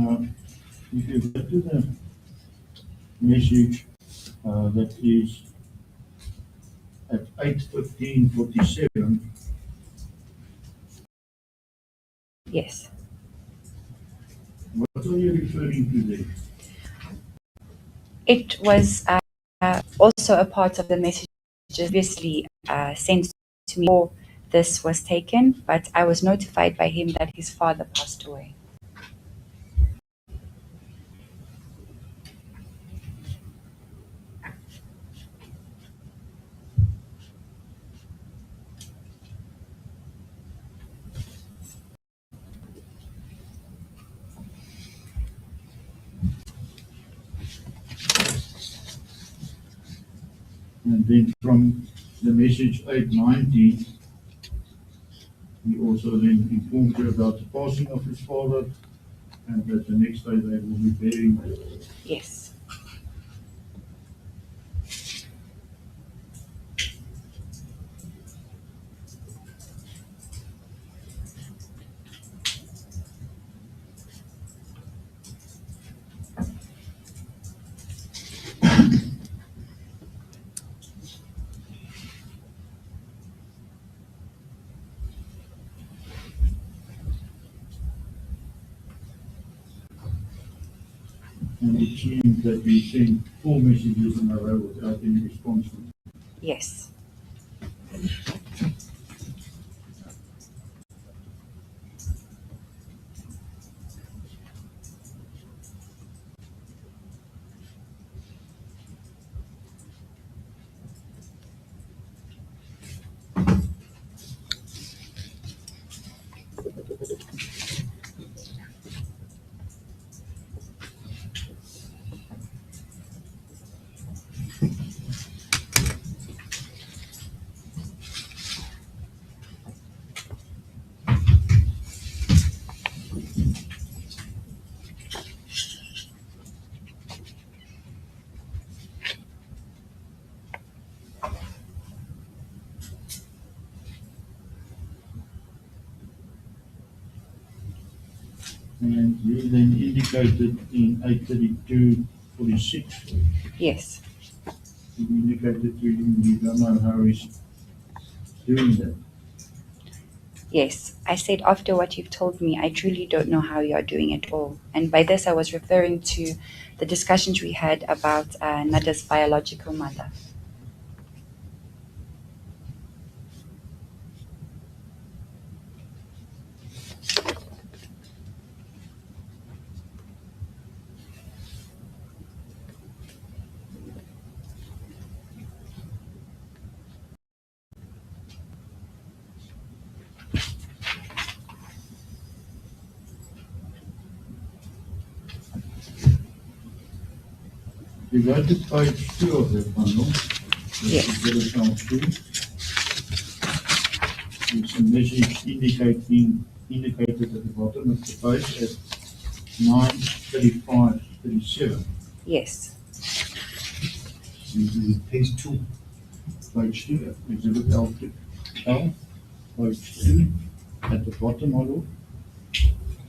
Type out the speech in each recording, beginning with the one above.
If you go to the message that is at 8:15:47, Yes. what are you referring to there? It was also a part of the message previously sent to me before this was taken, but I was notified by him that his father passed away. And then from the message 8:19, he also then informed you about the passing of his father, and that the next day they will be burying him. Yes. And it seems that you sent 4 messages in a row without any response from him. Yes. And you then indicated in 8:32:46, Yes. you indicated to him you don't know how he's doing that. Yes. I said, after what you've told me, I truly don't know how you are doing it all. And by this, I was referring to the discussions we had about Nada's biological mother. If you go to page 2 of the bundle, Yes. it's a message indicated at the bottom of the page at 9:35:37. Yes. This is page 2. Page 2, exhibit L, page 2, at the bottom, my lord.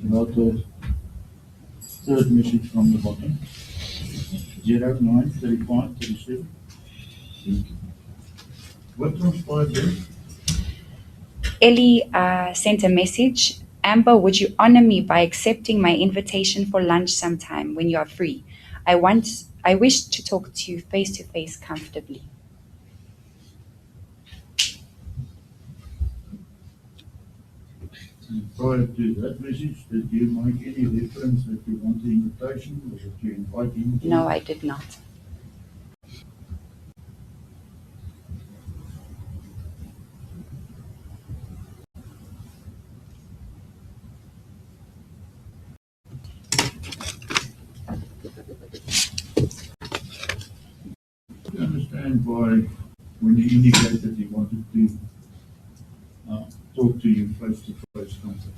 About the third message from the bottom. 09:35:37. What transpired there? Ellie sent a message. Amber, would you honor me by accepting my invitation for lunch sometime when you are free? I wish to talk to you face to face comfortably. And prior to that message, did you make any reference that you want the invitation, or did you invite him? No, I did not. Do you understand why, when he indicated that he wanted to talk to you face to face contact?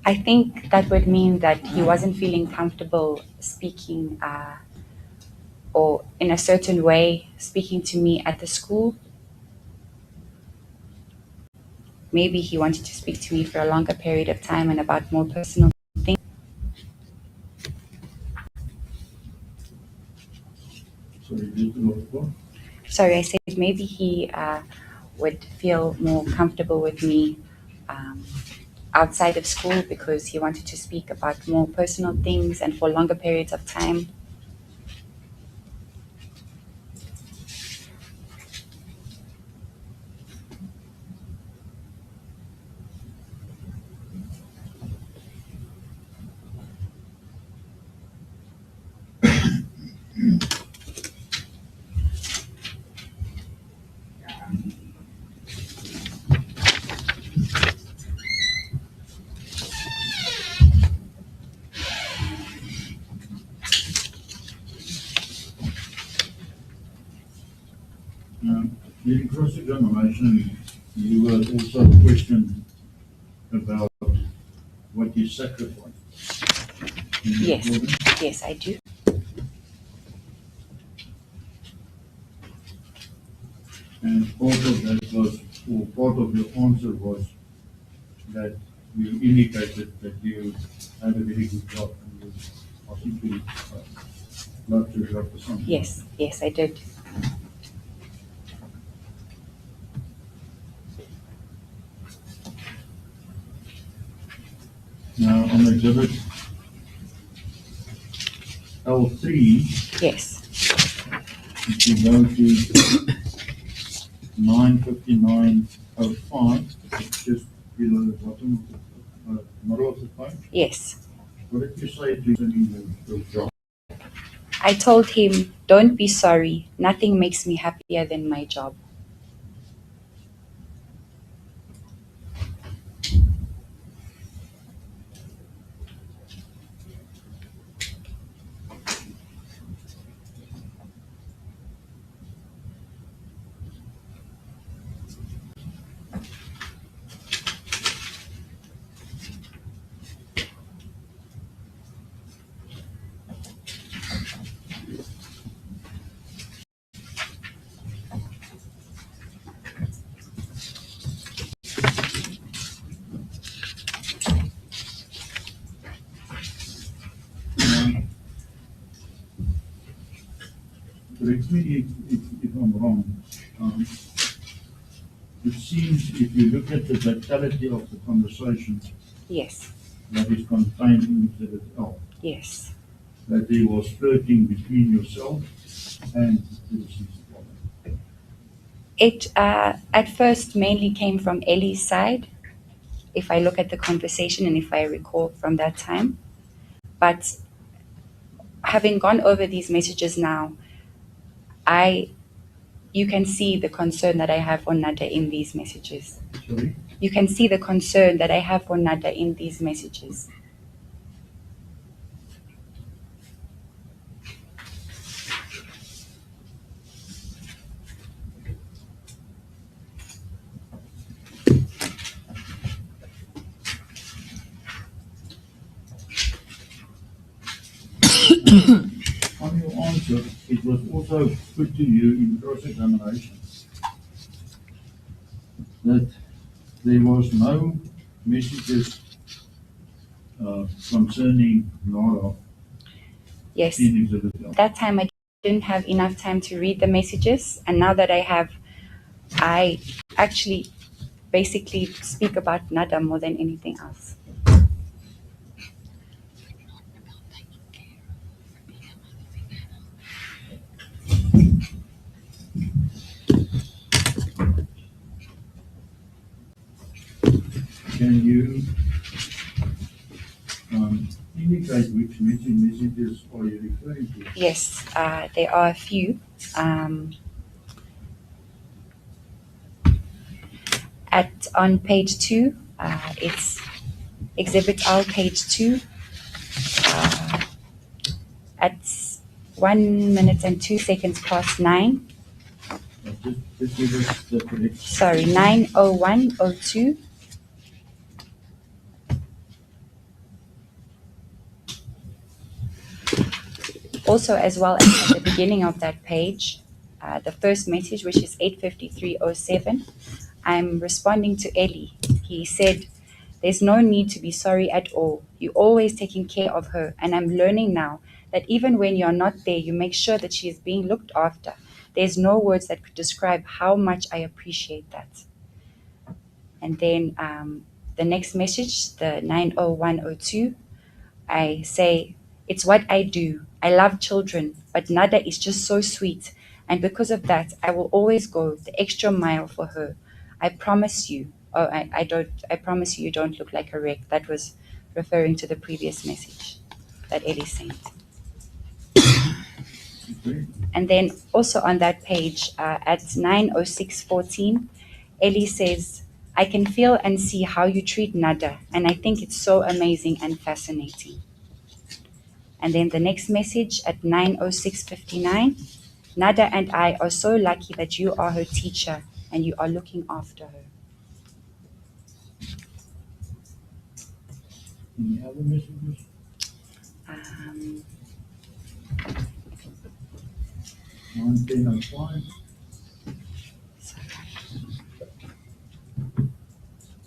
I think that would mean that he wasn't feeling comfortable speaking or in a certain way speaking to me at the school. Maybe he wanted to speak to me for a longer period of time and about more personal things. So you did the what? Sorry, I said maybe he would feel more comfortable with me outside of school because he wanted to speak about more personal things and for longer periods of time. During cross-examination, you were also questioned about what you sacrificed. Yes, yes, I do. And part of that was, or part of your answer was that you indicated that you had a very good job and you, I think you loved your job or something. Yes, yes, I did. Now, on exhibit L3, Yes, if you go to 95905, it's just below the bottom of the middle of the page. yes. What did you say to the job? I told him, don't be sorry. Nothing makes me happier than my job. Correct me if I'm wrong. It seems if you look at the totality of the conversation Yes, that is contained in Exhibit L, yes. that there was flirting between yourself and the deceased woman. It at first mainly came from Ellie's side, if I look at the conversation and if I recall from that time. But having gone over these messages now, you can see the concern that I have for Nada in these messages. Sorry? You can see the concern that I have for Nada in these messages. On your answer, it was also put to you in cross-examination that there was no messages concerning Nara Yes, in Exhibit L. that time I didn't have enough time to read the messages, and now that I have, I actually basically speak about Nada more than anything else. Can you indicate which messages are you referring to? Yes, there are a few. On page 2, it's Exhibit L, page 2. At 1 minute and 2 seconds past 9. Just give us the correct. Sorry, 9:01:02. Also, as well as at the beginning of that page, the first message, which is 8:53:07, I'm responding to Ellie. He said There's no need to be sorry at all. You're always taking care of her, and I'm learning now that even when you're not there, you make sure that she is being looked after. There's no words that could describe how much I appreciate that. And then the next message, the 90102, I say, it's what I do. I love children, but Nada is just so sweet. And because of that, I will always go the extra mile for her. I promise you. Oh, I don't. I promise you, you don't look like a wreck. That was referring to the previous message that Ellie sent. Okay. And then also on that page at 9:06:14, Ellie says, I can feel and see how you treat Nada, and I think it's so amazing and fascinating. And then the next message at 9:06:59, Nada and I are so lucky that you are her teacher and you are looking after her. Any other messages? Um, 9:10:05.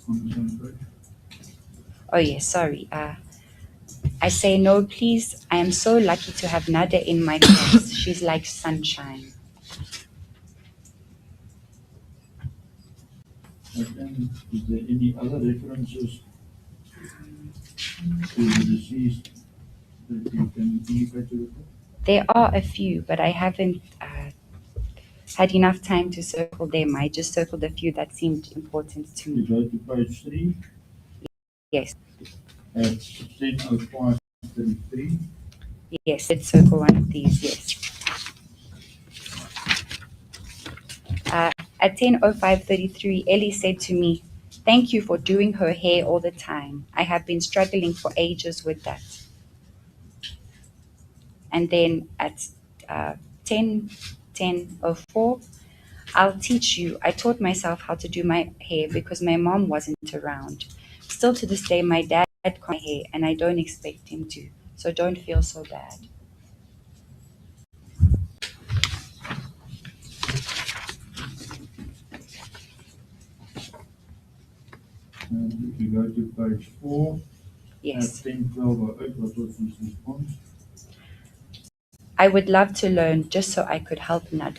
On the same page. oh yes, sorry. I say no, please. I am so lucky to have Nada in my class. She's like sunshine. Okay. Is there any other references to the deceased that you can indicate to the court? There are a few, but I haven't had enough time to circle them. I just circled a few that seemed important to You me. go to page 3 Yes, at 10:05:33. yes, let's circle one of these, yes. At 10:05:33, Ellie said to me, thank you for doing her hair all the time. I have been struggling for ages with that. And then at 10:04, I'll teach you. I taught myself how to do my hair because my mom wasn't around. Still to this day, my dad can't my hair, and I don't expect him to. So don't feel so bad. And if you go to page 4 Yes. at 10:12:08, what was his response? I would love to learn just so I could help Nada.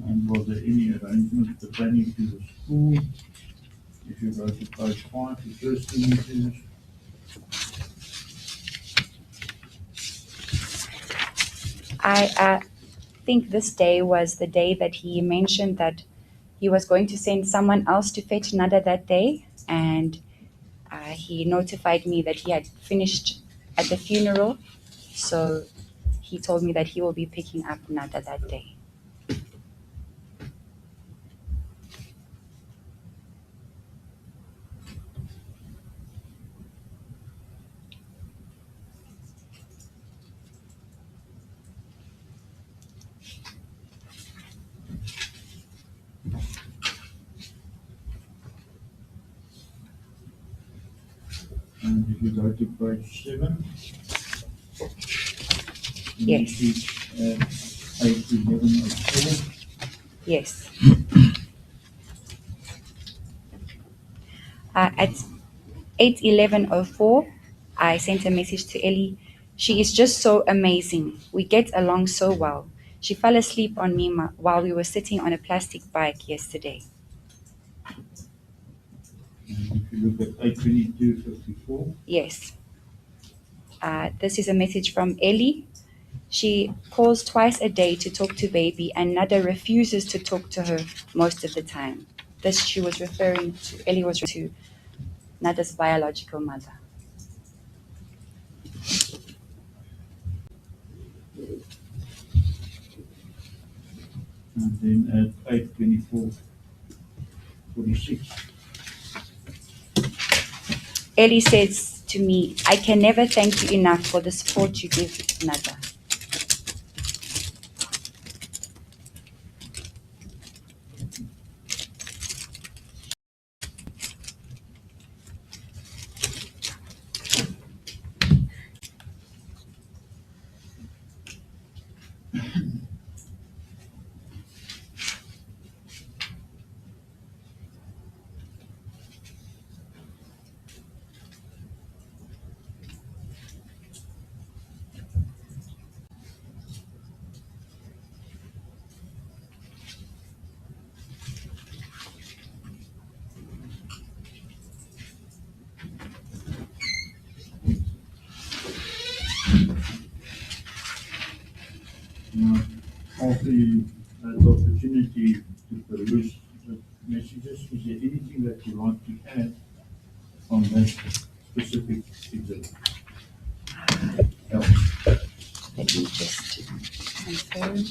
And was there any arrangement pertaining to the school? If you go to page 5, the first thing it is, I think this day was the day that he mentioned that he was going to send someone else to fetch Nada that day, and he notified me that he had finished at the funeral, so he told me that he will be picking up Nada that day. and if you go to page 7, Yes. at 8:11:04. Yes. At 8:11:04, I sent a message to Ellie. She is just so amazing. We get along so well. She fell asleep on me while we were sitting on a plastic bike yesterday. And if you look at 8:22:54, Yes. This is a message from Ellie. She calls twice a day to talk to baby, and Nada refuses to talk to her most of the time. This she was referring to, Ellie was referring to Nada's biological mother. and then at 8:24:46. Ellie says to me, I can never thank you enough for the support you give Nada. the opportunity to peruse the messages, is there anything that you want to add on that specific exhibit? Let me just confirm.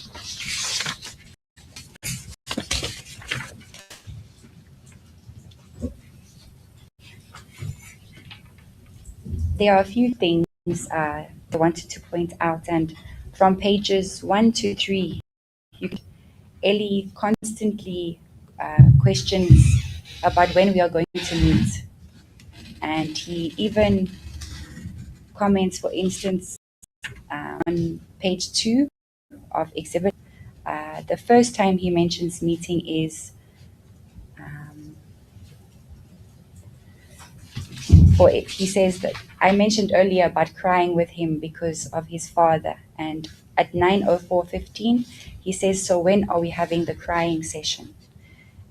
There are a few things I wanted to point out, and from pages 1 to 3, Ellie constantly questions about when we are going to meet. And he even comments, for instance, on page 2 of exhibit, the first time he mentions meeting is he says that I mentioned earlier about crying with him because of his father, and at 9:04:15 he says, so when are we having the crying session?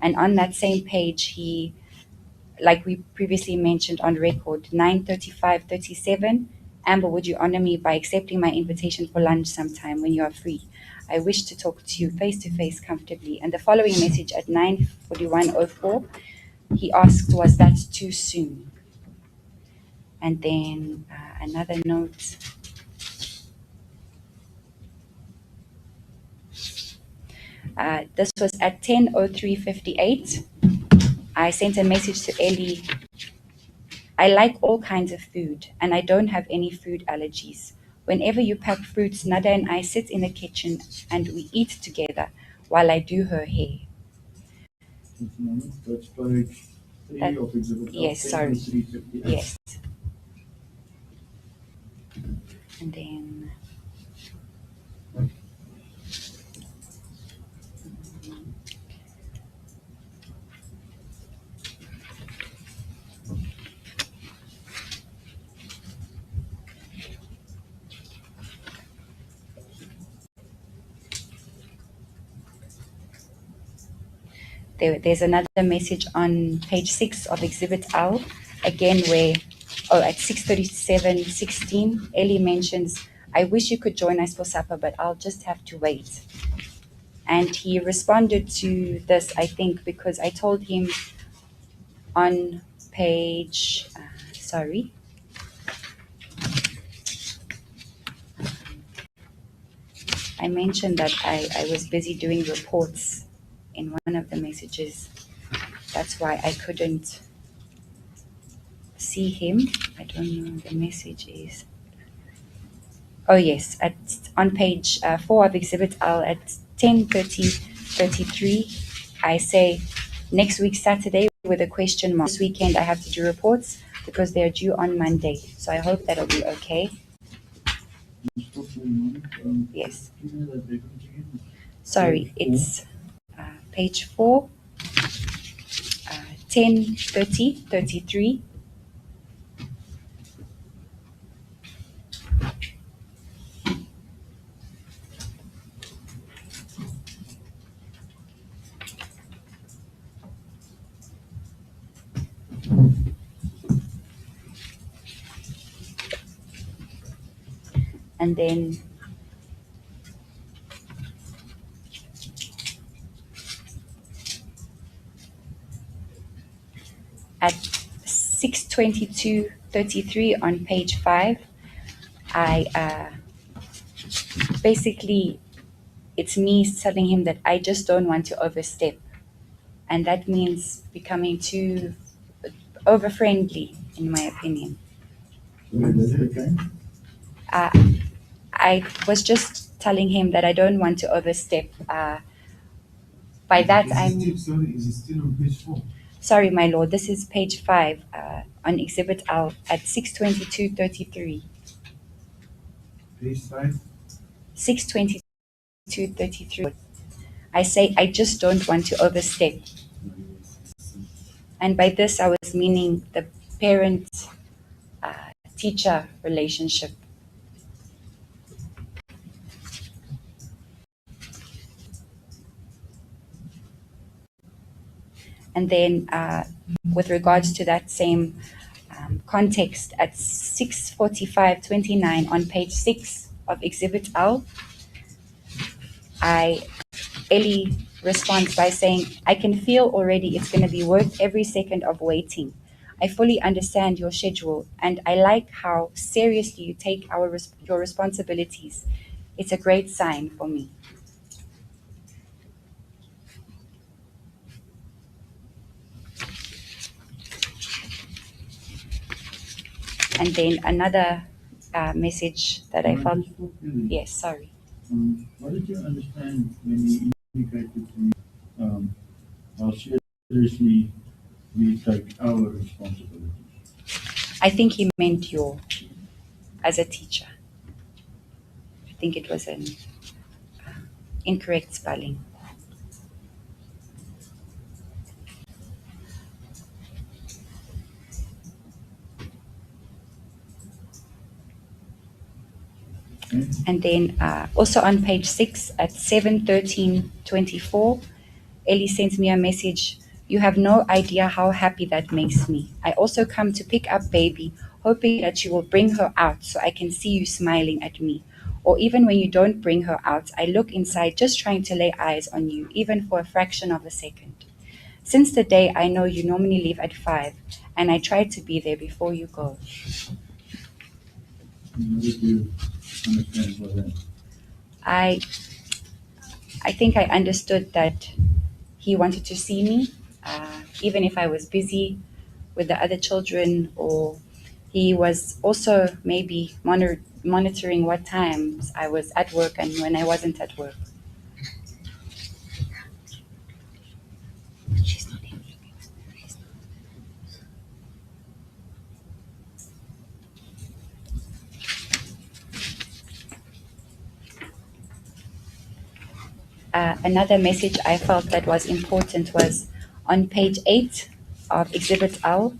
And on that same page, he, like we previously mentioned on record, 9:35:37, Amber, would you honor me by accepting my invitation for lunch sometime when you are free? I wish to talk to you face to face comfortably. And the following message at 9:41:04, he asked, was that too soon? And then another note. This was at 10:03:58. I sent a message to Ellie. I like all kinds of food, and I don't have any food allergies. Whenever you pack fruits, Nada and I sit in the kitchen and we eat together while I do her hair. That's page 3 of exhibit. Yes, sorry. Yes. And then there's another message on page 6 of exhibit L, again where, at 6:37:16, Ellie mentions, I wish you could join us for supper, but I'll just have to wait. And he responded to this, I think, because I told him on page, I mentioned that I was busy doing reports in one of the messages. That's why I couldn't see him. I don't know, the message is, oh yes, on page 4 of exhibit L at 10:33, I say next week Saturday with a question mark. This weekend I have to do reports because they're due on Monday, so I hope that'll be okay. Yes. Sorry, it's page 4, 10:33. And then at 6:22:33 on page 5, I basically, it's me telling him that I just don't want to overstep, and that means becoming too over friendly, in my opinion. I was just telling him that I don't want to overstep. By that I'm Sorry, is it still on page 4? sorry, my lord. This is page 5 on exhibit L at 6:22:33. Page 5? 6:22:33. I say I just don't want to overstep, and by this I was meaning the parent-teacher relationship. And then with regards to that same context, at 6:45:29 on page 6 of exhibit L, I Ellie responds by saying, I can feel already it's going to be worth every second of waiting. I fully understand your schedule, and I like how seriously you take your responsibilities. It's a great sign for me. And then another message that I felt. Yes, sorry. What did you understand when you indicated to me how seriously we take our responsibilities? I think he meant your, as a teacher. I think it was an incorrect spelling. Okay? And then also on page 6 at 7:13:24, Ellie sends me a message. You have no idea how happy that makes me. I also come to pick up baby, hoping that you will bring her out so I can see you smiling at me. Or even when you don't bring her out, I look inside just trying to lay eyes on you, even for a fraction of a second. Since the day I know you normally leave at 5, and I try to be there before you go. What did you understand by that? I think I understood that he wanted to see me, even if I was busy with the other children, or he was also maybe monitoring what times I was at work and when I wasn't at work. She's not here. Another message I felt that was important was on page 8 of Exhibit L.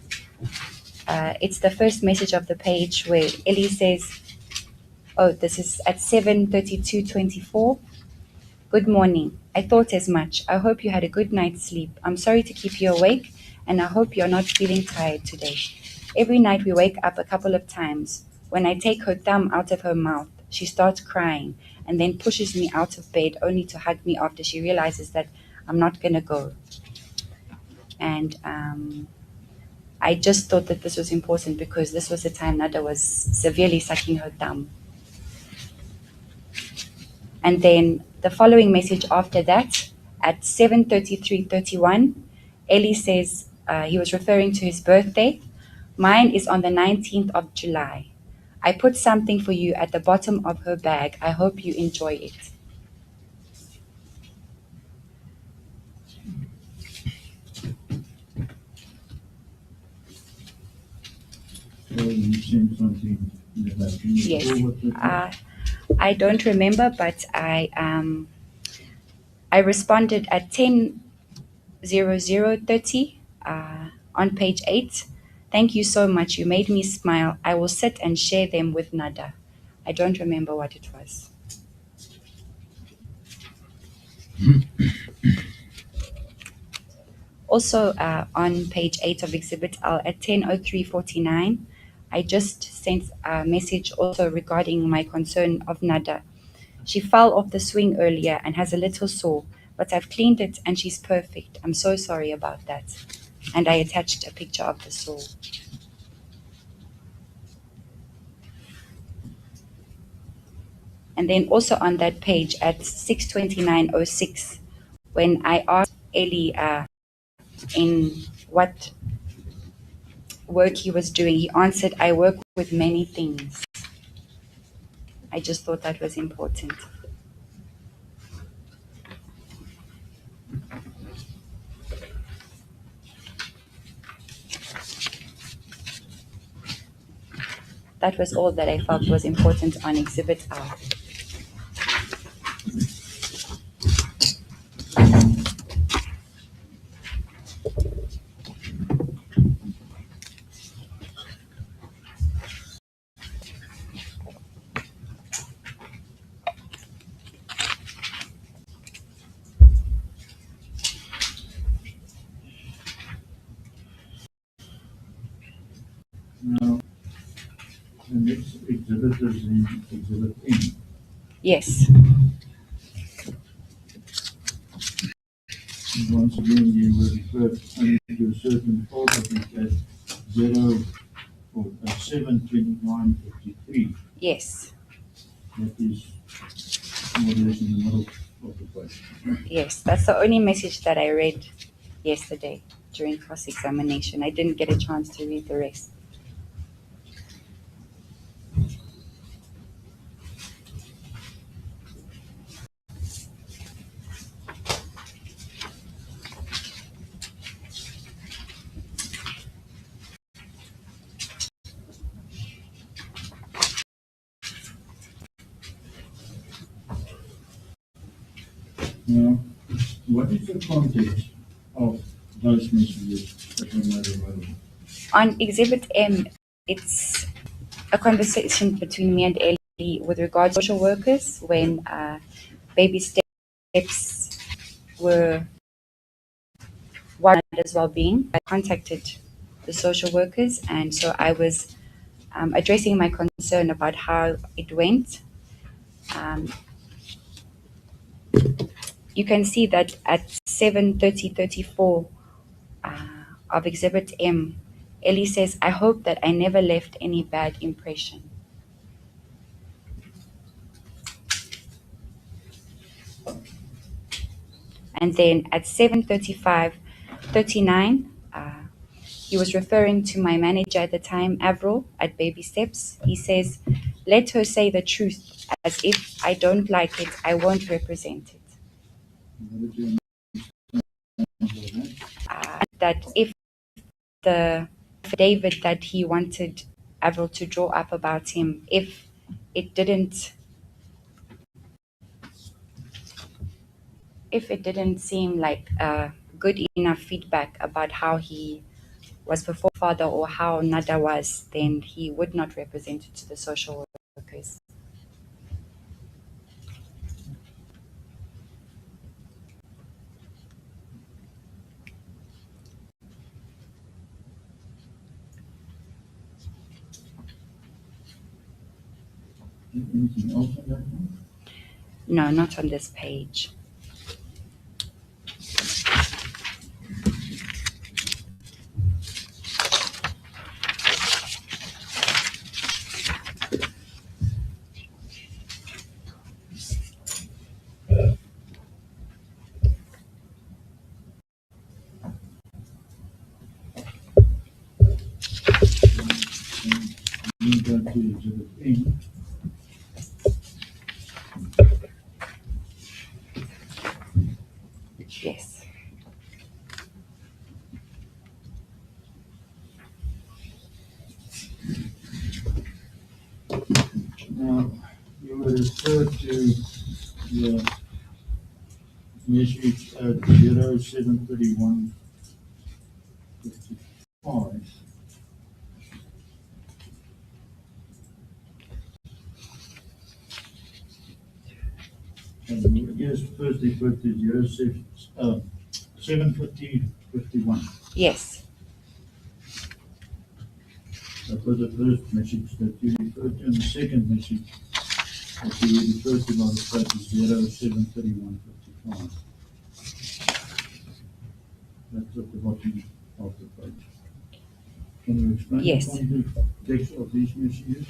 It's the first message of the page where Ellie says, oh, this is at 7:32:24. Good morning. I thought as much. I hope you had a good night's sleep. I'm sorry to keep you awake, and I hope you're not feeling tired today. Every night we wake up a couple of times. When I take her thumb out of her mouth, she starts crying and then pushes me out of bed only to hug me after she realizes that I'm not going to go. And I just thought that this was important because this was the time Nada was severely sucking her thumb. And then the following message after that, at 7:33:31, Ellie says he was referring to his birthday. Mine is on the 19th of July. I put something for you at the bottom of her bag. I hope you enjoy it. So you sent something in the back. Can you Yes. recall what that was? I don't remember, but I responded at 10:00:30 on page 8. Thank you so much. You made me smile. I will sit and share them with Nada. I don't remember what it was. Also, on page 8 of Exhibit L at 10:03:49, I just sent a message also regarding my concern of Nada. She fell off the swing earlier and has a little sore, but I've cleaned it and she's perfect. I'm so sorry about that. And I attached a picture of the sore. And then also on that page at 6:29:06, when I asked Ellie in what work he was doing, he answered, I work with many things. I just thought that was important. That was all that I felt was important on Exhibit R. Now, the next exhibit is in Exhibit N. Yes. once again, you were referred only to a certain part of it as 72953. Yes. That is more or less in the middle of the page. Yes, that's the only message that I read yesterday during cross-examination. I didn't get a chance to read the rest. Now, what is the context of those messages that were made available? On Exhibit M, it's a conversation between me and Ellie with regards to social workers when baby steps were one as well-being. I contacted the social workers, and so I was addressing my concern about how it went. You can see that at 7:34 of Exhibit M, Ellie says, "I hope that I never left any bad impression." And then at 7:39, he was referring to my manager at the time, Avril, at Baby Steps. He says, "Let her say the truth, as if I don't like it, I won't represent it." What did you understand by that? That if the affidavit that he wanted Avril to draw up about him, if it didn't seem like good enough feedback about how he was before father or how Nada was, then he would not represent it to the social workers. Anything else on that one? No, not on this page. We go to Exhibit M. Yes. Now, you were referred to the message at 073155. And yes, first referred to 75051. Yes. That was the first message that you referred to, and the second message that you referred to by the state is 073155. That's at the bottom of the page. Can you explain Yes. the context of these messages?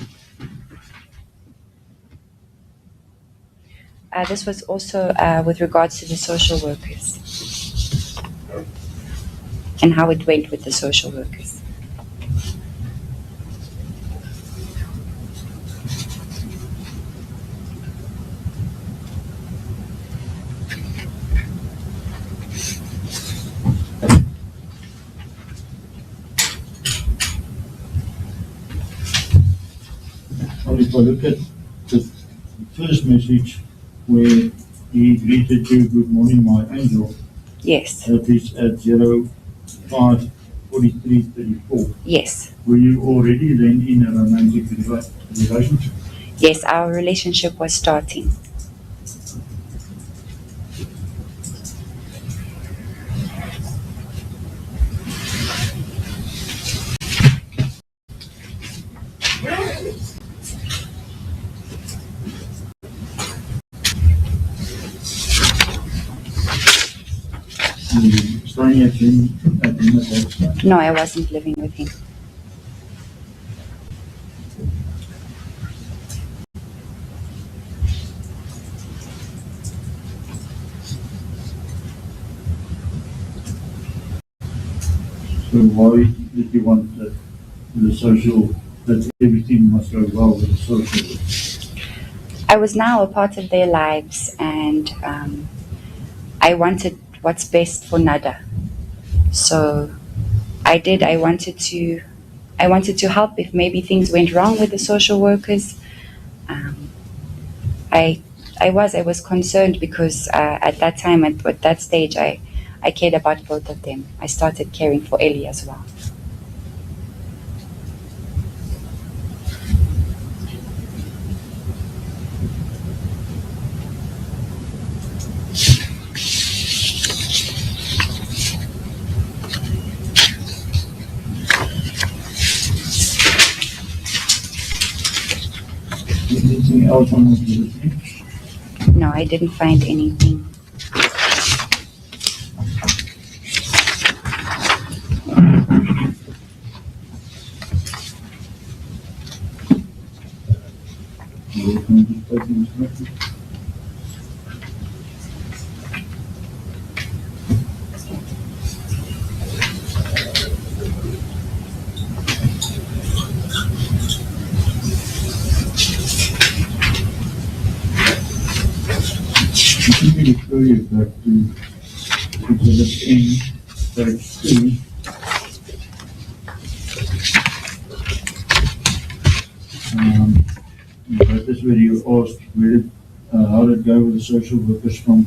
This was also with regards to the social workers and how it went with the social workers. Well, if I look at the first message where he greeted you, "Good morning, my angel," Yes. that is at 054334. Yes. Were you already then in a romantic relationship? Yes, our relationship was starting. And you staying at him at that time? No, I wasn't living with him. So why did you want the social, that everything must go well with the social? I was now a part of their lives, and I wanted what's best for Nada. So I did. I wanted to help if maybe things went wrong with the social workers. I was concerned because at that time, at that stage, I cared about both of them. I started caring for Ellie as well. Anything else on the listing? No, I didn't find anything. Let me refer you back to exhibit N, page 2. That is where you asked how did it go with the social workers from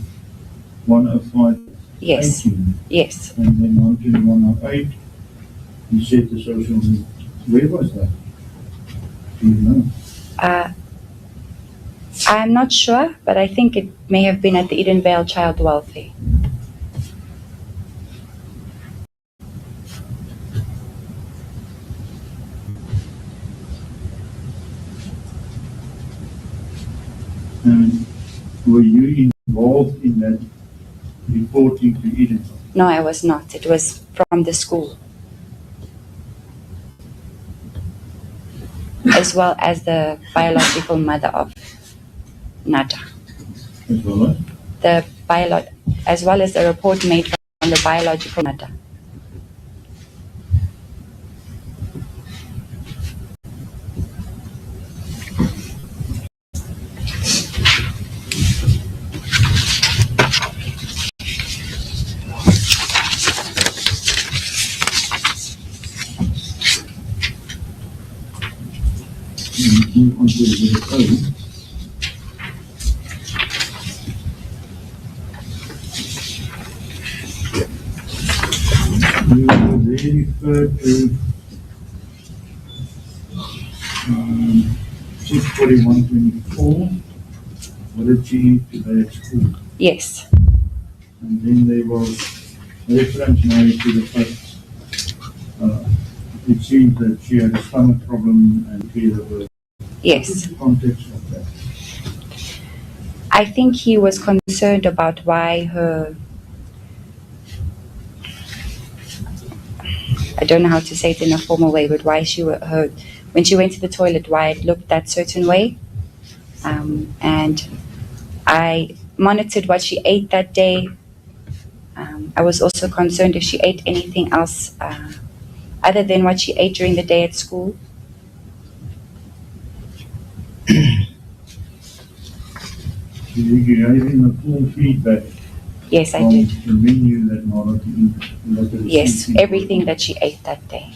105 Yes. 18, Yes. and then on to 108. You said the social, where was that? Do you know? I'm not sure, but I think it may have been at the Edenvale Child Welfare. And were you involved in that reporting to Edenvale? No, I was not. It was from the school, as well as the biological mother of Nada. As well as? As well as a report made from the biological mother. Move on to exhibit O. You there referred to 64124. What did she eat today at school? Yes. And then there was reference made to the fact it seems that she had a stomach problem and fear of her. Yes. What is the context of that? I think he was concerned about why I don't know how to say it in a formal way, but why when she went to the toilet, why it looked that certain way. And I monitored what she ate that day. I was also concerned if she ate anything else other than what she ate during the day at school. You gave him a full feedback. Yes, I from did. the menu that Nada Yes, everything that she ate that day.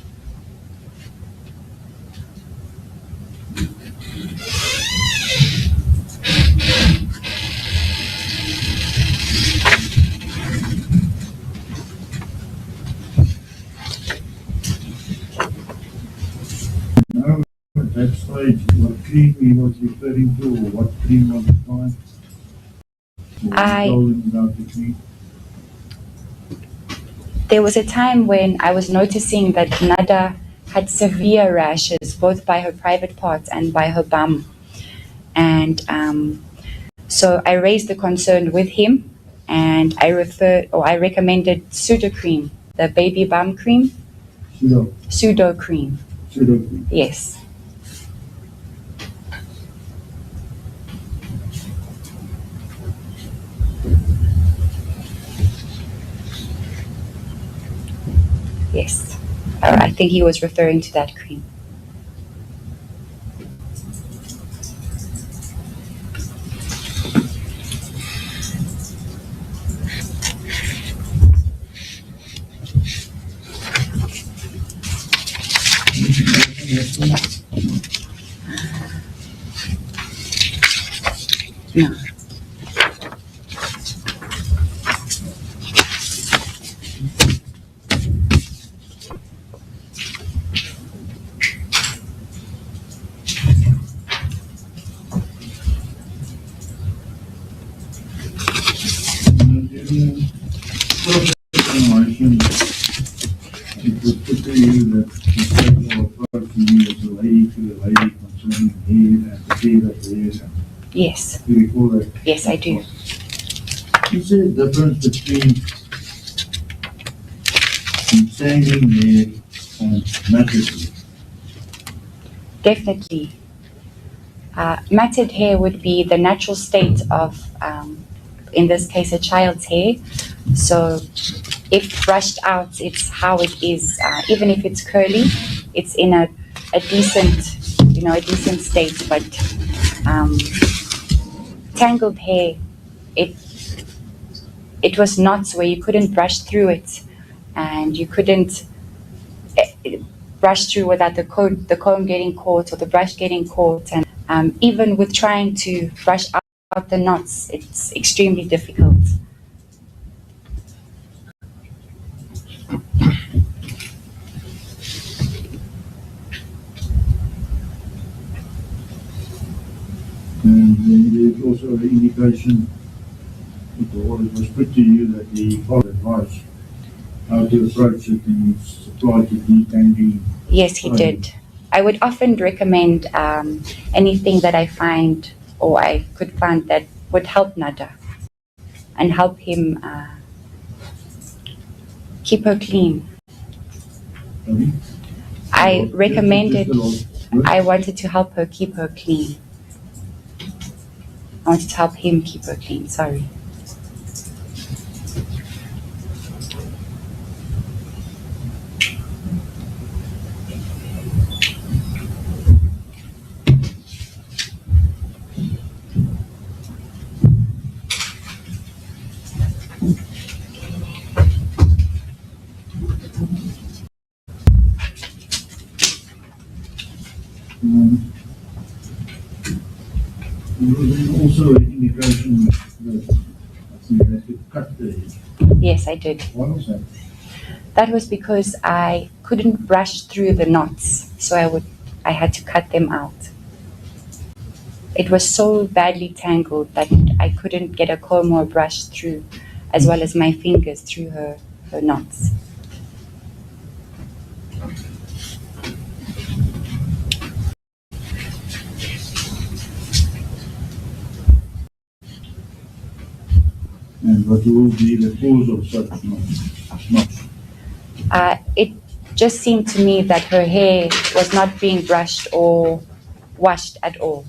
No, at that stage, what cream he was referring to, or what cream was applied? I- told him about the cream. There was a time when I was noticing that Nada had severe rashes, both by her private parts and by her bum. And so I raised the concern with him, and I recommended pseudo-cream, the baby bum cream. Pseudo-cream. Pseudo-cream. Yes. Yes. I think he was referring to that cream. No. It was put to you that the statement will approach you as a lady to a lady concerning hair and the care of hair. Yes. Do you recall that? Yes, I do. Is there a difference between entangling hair and matted hair? Definitely. Matted hair would be the natural state of, in this case, a child's hair. So if brushed out, it's how it is. Even if it's curly, it's in a decent, a decent state. But tangled hair, it was knots where you couldn't brush through it, and you couldn't brush through without the comb getting caught or the brush getting caught. And even with trying to brush out the knots, it's extremely difficult. And then there's also an indication, or it was put to you that the followed advice how to approach it and it's applied to detangling. Yes, he did. I would often recommend anything that I find or I could find that would help Nada and help him keep her clean. I recommended, I wanted to help her keep her clean. I wanted to help him keep her clean, sorry. There was also an indication that I think you had to cut the hair. Yes, I did. Why was that? That was because I couldn't brush through the knots, so I had to cut them out. It was so badly tangled that I couldn't get a comb or a brush through, as well as my fingers through her knots. And what will be the cause of such knots? It just seemed to me that her hair was not being brushed or washed at all.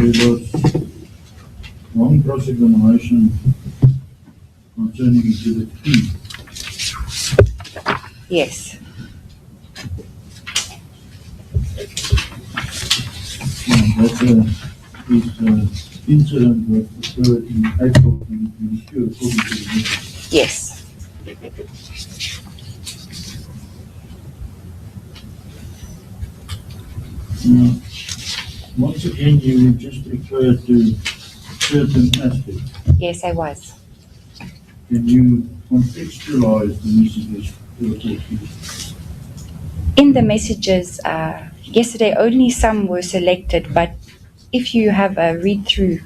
There was one cross-examination concerning Exhibit P. Yes. That's an incident that occurred in April 2022, according to the minutes. Yes. Once again, you just referred to certain aspects. Yes, I was. Can you contextualize the messages to the court, please? In the messages, yesterday only some were selected, but if you have a read through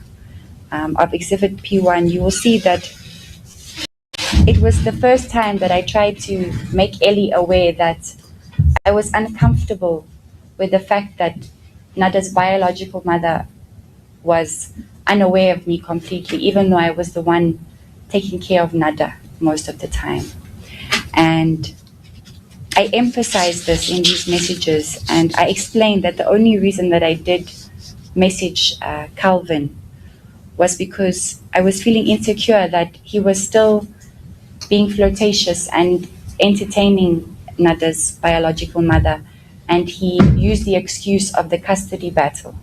of Exhibit P1, you will see that it was the first time that I tried to make Ellie aware that I was uncomfortable with the fact that Nada's biological mother was unaware of me completely, even though I was the one taking care of Nada most of the time. And I emphasized this in these messages, and I explained that the only reason that I did message Calvin was because I was feeling insecure that he was still being flirtatious and entertaining Nada's biological mother, and he used the excuse of the custody battle.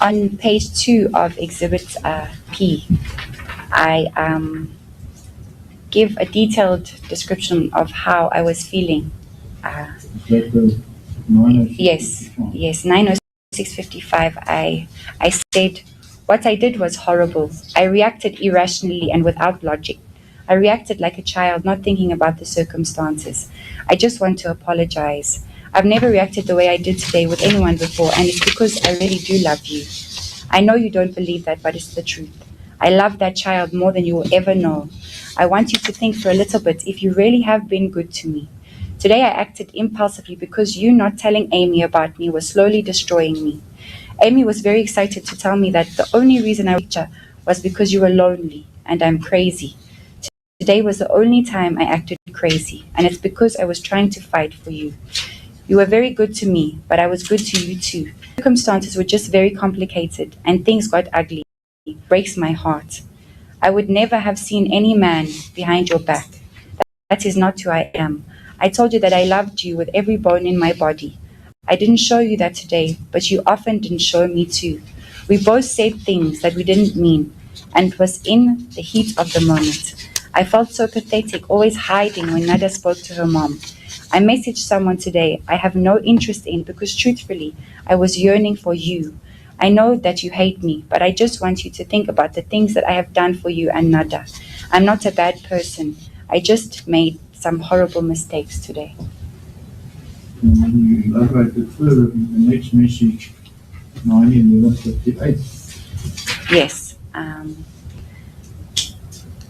On page 2 of Exhibit P, I give a detailed description of how I was feeling. Is that the 906? Yes, 90655. I said, what I did was horrible. I reacted irrationally and without logic. I reacted like a child, not thinking about the circumstances. I just want to apologize. I've never reacted the way I did today with anyone before, and it's because I really do love you. I know you don't believe that, but it's the truth. I love that child more than you will ever know. I want you to think for a little bit if you really have been good to me. Today I acted impulsively because you not telling Amy about me was slowly destroying me. Amy was very excited to tell me that the only reason I reached her was because you were lonely and I'm crazy. Today was the only time I acted crazy, and it's because I was trying to fight for you. You were very good to me, but I was good to you too. Circumstances were just very complicated, and things got ugly. It breaks my heart. I would never have seen any man behind your back. That is not who I am. I told you that I loved you with every bone in my body. I didn't show you that today, but you often didn't show me too. We both said things that we didn't mean, and it was in the heat of the moment. I felt so pathetic, always hiding when Nada spoke to her mom. I messaged someone today I have no interest in because truthfully, I was yearning for you. I know that you hate me, but I just want you to think about the things that I have done for you and Nada. I'm not a bad person. I just made some horrible mistakes today. And you elaborated further in the next message, 9/11/58. Yes.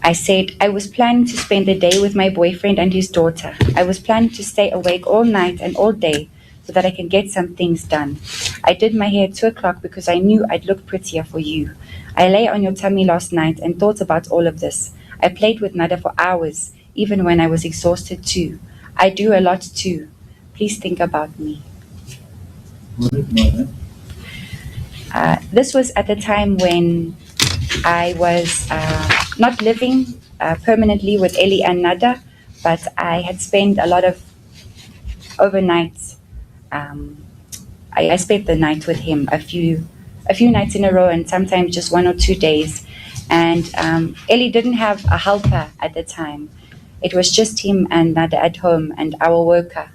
I said I was planning to spend the day with my boyfriend and his daughter. I was planning to stay awake all night and all day so that I can get some things done. I did my hair at 2 o'clock because I knew I'd look prettier for you. I lay on your tummy last night and thought about all of this. I played with Nada for hours, even when I was exhausted too. I do a lot too. Please think about me. What is Nada? This was at the time when I was not living permanently with Ellie and Nada, but I had spent a lot of overnights. I spent the night with him a few nights in a row, and sometimes just 1 or 2 days. And Ellie didn't have a helper at the time. It was just him and Nada at home and our worker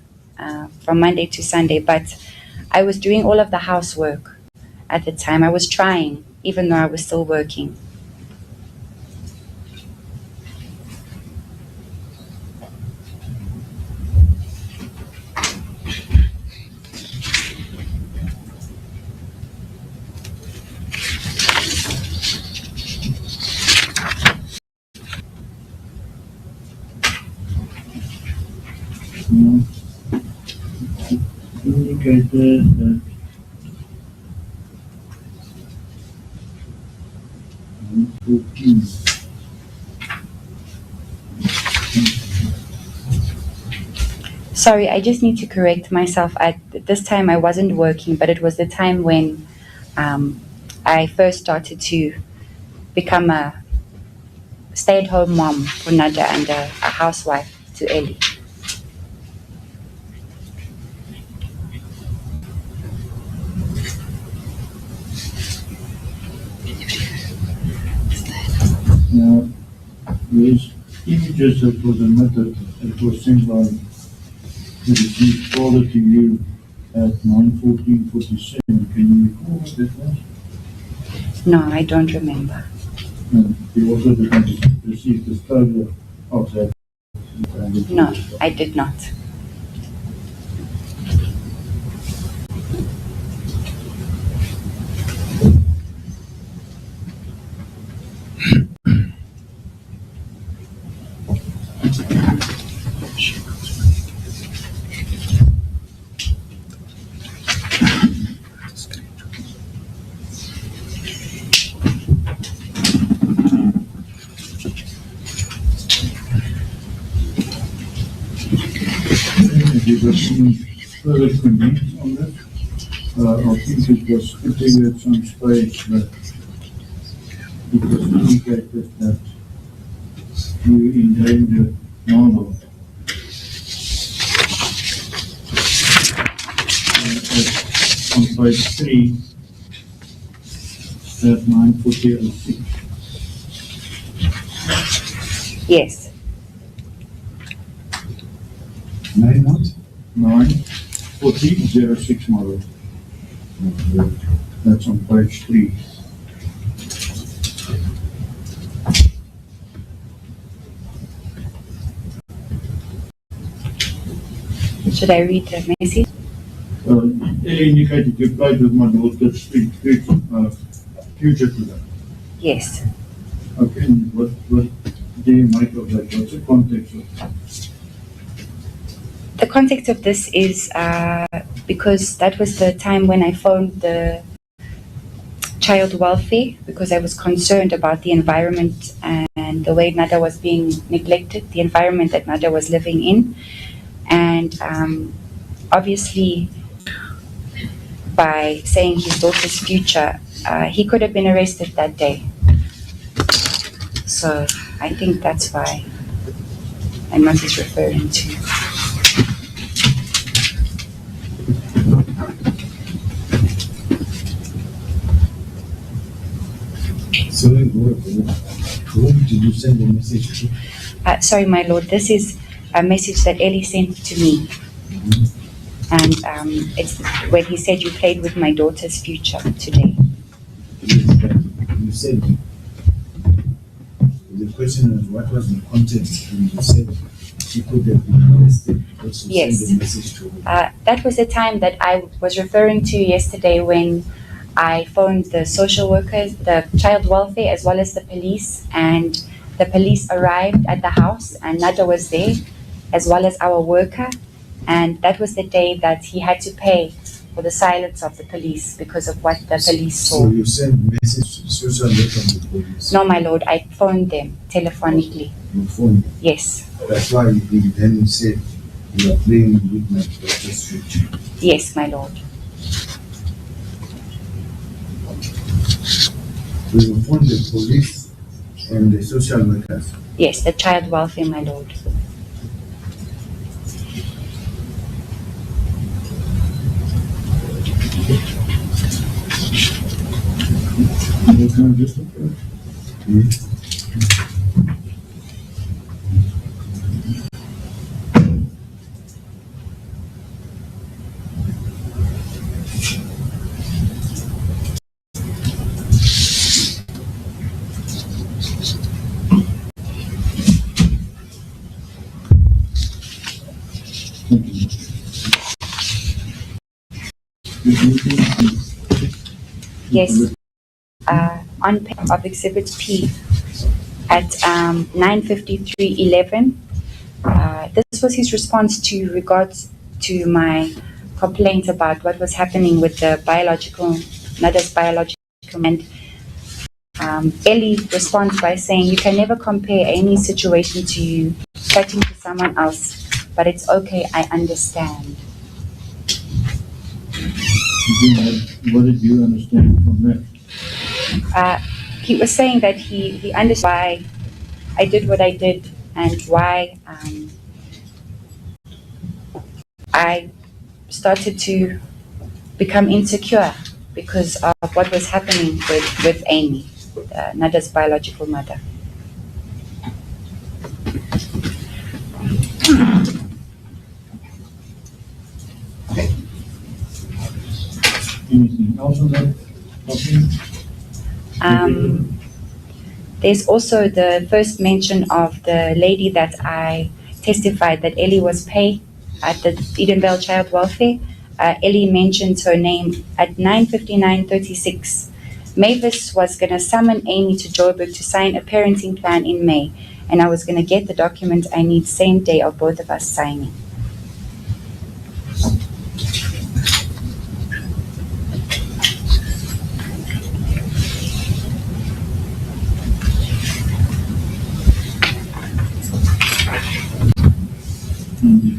from Monday to Sunday. But I was doing all of the housework at the time. I was trying, even though I was still working. Indicated that Sorry, I just need to correct myself. At this time, I wasn't working, but it was the time when I first started to become a stay-at-home mom for Nada and a housewife to Ellie. Now, these images that was emitted, it was sent by the deceased father to you at 9:14:47. Can you recall what that was? No, I don't remember. And you also didn't receive disclosure of that. No, I did not. Have you got any further comments on that? I think it was stated at some stage that it was indicated that you endangered Nana. On page 3, at 9:40:06. Yes. 9 what? 9:40:06, my lord. That's on page 3. Should I read the message? It indicated you played with my daughter's future today. Yes. Okay, and what do you make of that? What's the context of that? The context of this is because that was the time when I phoned the child welfare because I was concerned about the environment and the way Nada was being neglected, the environment that Nada was living in. And obviously, by saying his daughter's future, he could have been arrested that day. So I think that's why I'm not just referring to. So, whom did you send the message to? Sorry, my lord, this is a message that Ellie sent to me. And it's when he said you played with my daughter's future today. Yes, but you said, the question was what was the context when you said she could have been arrested because you Yes. sent the message to her? That was the time that I was referring to yesterday when I phoned the social workers, the child welfare, as well as the police, and the police arrived at the house and Nada was there, as well as our worker, and that was the day that he had to pay for the silence of the police because of what the police saw. So you sent message to the social worker and the police? No, my lord, I phoned them telephonically. You phoned. Yes, That's why you then said you are playing with my daughter's future. yes, my lord. So you phoned the police and the social workers. Yes, the child welfare, my lord. Can I just approach? Yes, on page of Exhibit P at 9:53:11. This was his response to regards to my complaint about what was happening with the Nada's biological, and Ellie responds by saying, "You can never compare any situation to you chatting to someone else, but it's okay, I understand." What did you understand from that? He was saying that he understood why I did what I did and why I started to become insecure because of what was happening with Amy, Nada's biological mother. Anything else on that document? There's also the first mention of the lady that I testified that Ellie was paid at the Edenvale Child Welfare. Ellie mentions her name at 9:59:36. Mavis was going to summon Amy to Joburg to sign a parenting plan in May, and I was going to get the document I need same day of both of us signing.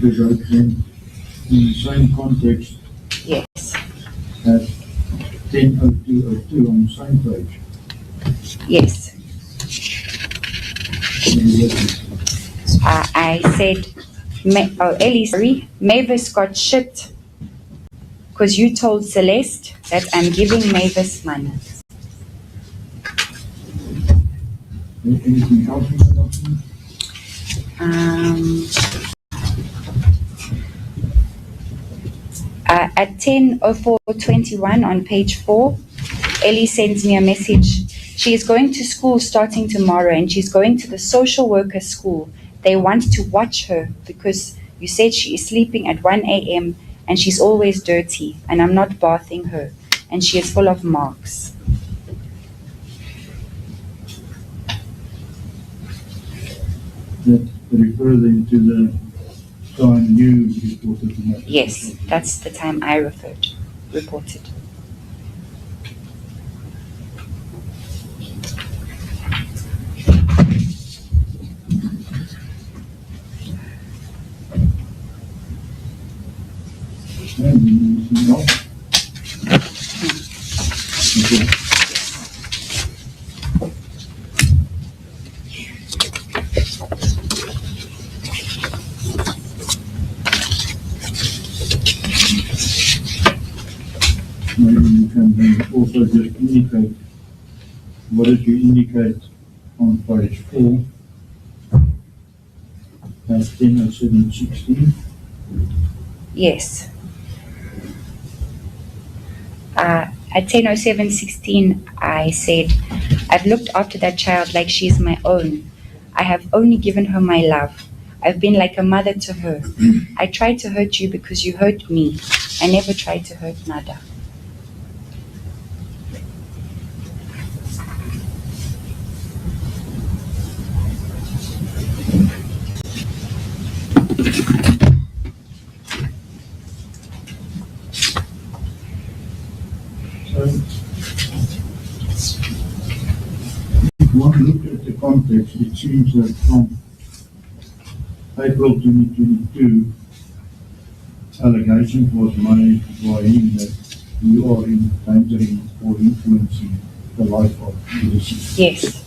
Because I can, in the same context, Yes. at 10:02:02 on the same page. Yes. I said, Ellie, sorry, Mavis got shit because you told Celeste that I'm giving Mavis money. Anything else in the document? At 10:04:21 on page 4, Ellie sends me a message. She is going to school starting tomorrow and she's going to the social worker school. They want to watch her because you said she is sleeping at 1 a.m. and she's always dirty and I'm not bathing her and she is full of marks. That refer them to the time you reported the matter? Yes, that's the time I reported. Anything else? Okay. Maybe you can then also just indicate, what did you indicate on page 4? At 10:07:16? Yes. At 10:07:16, I said, I've looked after that child like she's my own. I have only given her my love. I've been like a mother to her. I tried to hurt you because you hurt me. I never tried to hurt Nada. So, if one look at the context, it seems that from April 2022, allegation was made by him that you are endangering or influencing the life of the deceased. Yes.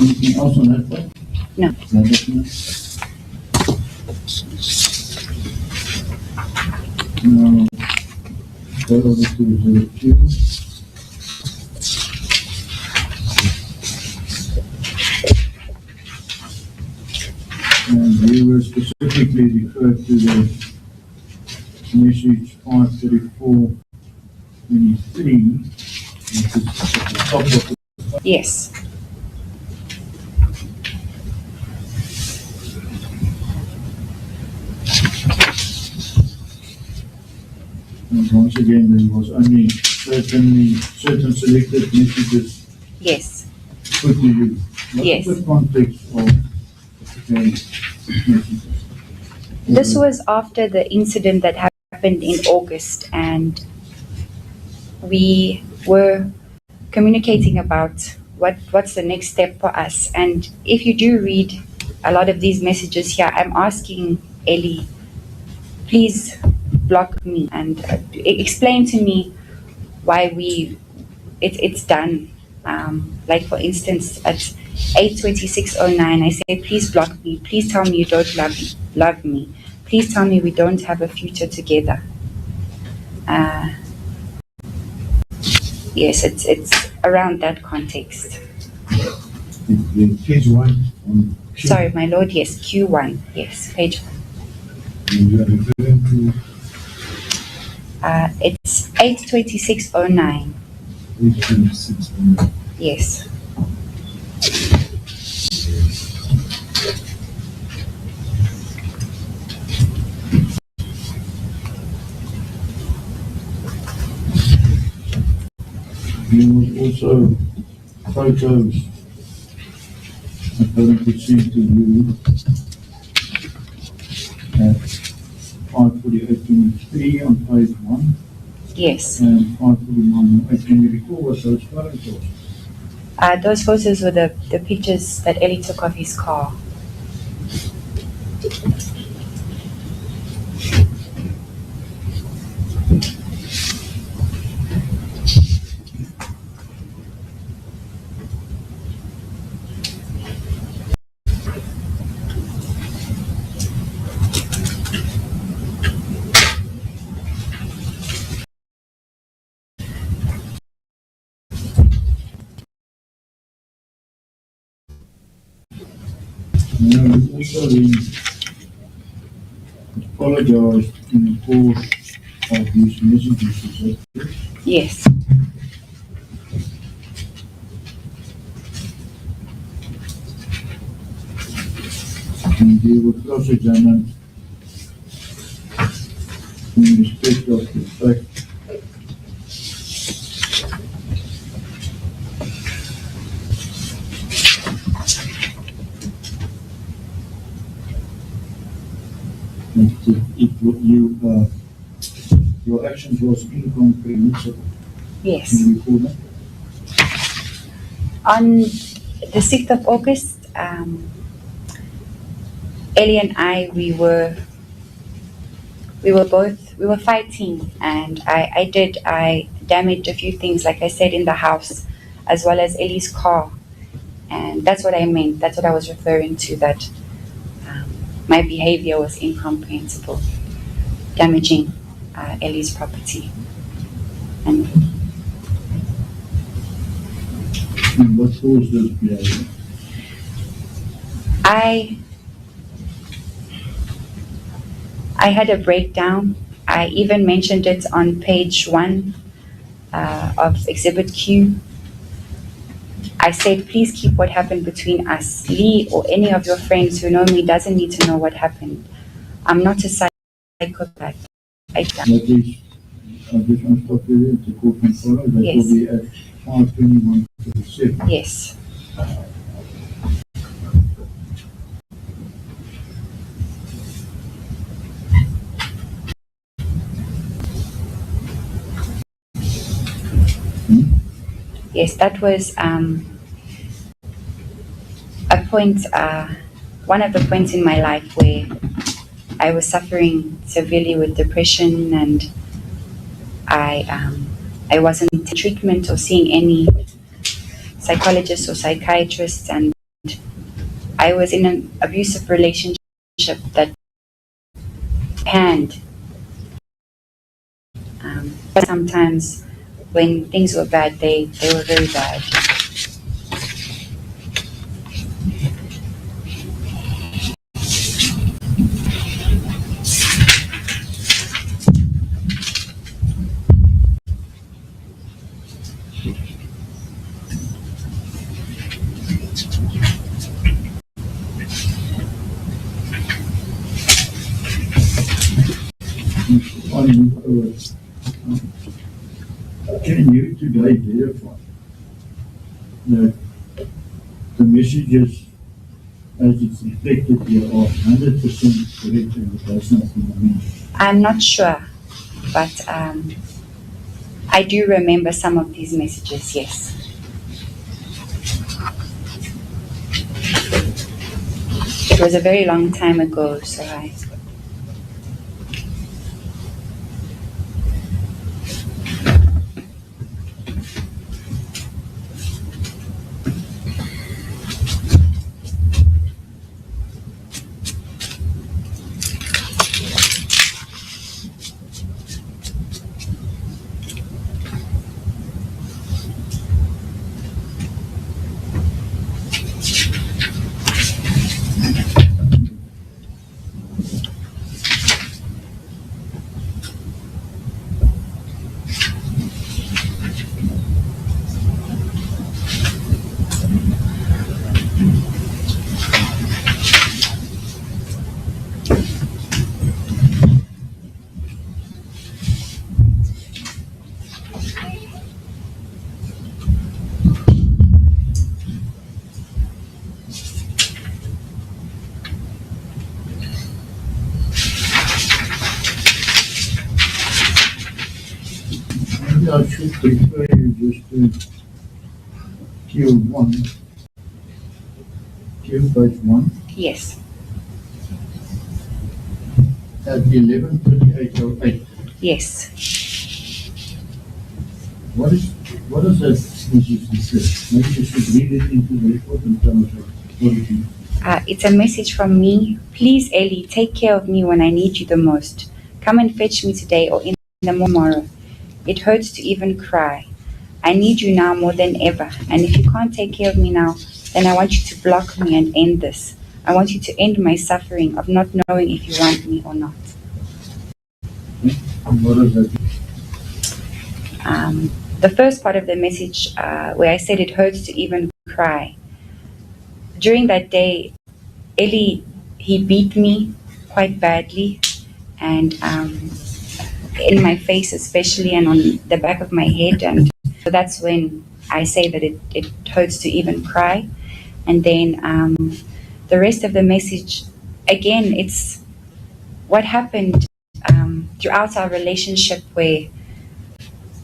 Anything else on that part? No. That document? Now, go over to the queue. And we were specifically referred to the message 534:23, which is at the top of the. Yes. And once again, there was only certain selected messages Yes. put to you. Yes. What's the context of This was after the incident that happened in August, and we were communicating about what's the next step for us. And if you do read a lot of these messages here, I'm asking Ellie, please block me and explain to me why it's done. Like for instance, at 8:26:09, I say, please block me. Please tell me you don't love me. Please tell me we don't have a future together. Yes, it's around that context. Page 1 on Q. Sorry, my lord. Yes, Q1. Yes, page 1. And you are referring to It's 8:26:09. 826. Yes. There was also photos apparently sent to you at 5:48:23 on page 1 Yes. and 5:49. Can you recall what those photos were? Those photos were the pictures that Ellie took of his car. No, you also then apologized in the course of these messages, is that correct? Yes. And you were cross-examined in respect of the fact that your actions was incomprehensible. Yes. Can you recall that? On the 6th of August, Ellie and I, we were fighting, and I damaged a few things, like I said, in the house, as well as Ellie's car. And that's what I meant. That's what I was referring to, that my behavior was incomprehensible, damaging Ellie's property. And what caused this behavior? I had a breakdown. I even mentioned it on page 1 of Exhibit Q. I said, please keep what happened between us. Lee or any of your friends who know me doesn't need to know what happened. I'm not a psychopath. That is, I just want to stop you there, the court can follow. That Yes. will be at 5:21:37. Yes. Yes, that was a point, one of the points in my life where I was suffering severely with depression, and I wasn't in treatment or seeing any psychologists or psychiatrists, and I was in an abusive relationship that panned. But sometimes when things were bad, they were very bad. Can you today verify that the messages as it's reflected here, are 100% correct and it does not been amended? I'm not sure, but I do remember some of these messages, yes. It was a very long time ago, so Maybe I should refer you just to Q1, Q page 1, yes. at 11:38:08. Yes. What does that message say? Maybe you should read it into the report and tell us what it is. It's a message from me. Please, Ellie, take care of me when I need you the most. Come and fetch me today or in the tomorrow. It hurts to even cry. I need you now more than ever. And if you can't take care of me now, then I want you to block me and end this. I want you to end my suffering of not knowing if you want me or not. And what does that mean? The first part of the message where I said it hurts to even cry. During that day, Ellie, he beat me quite badly, and in my face especially, and on the back of my head, and so that's when I say that it hurts to even cry. And then the rest of the message, again, it's what happened throughout our relationship where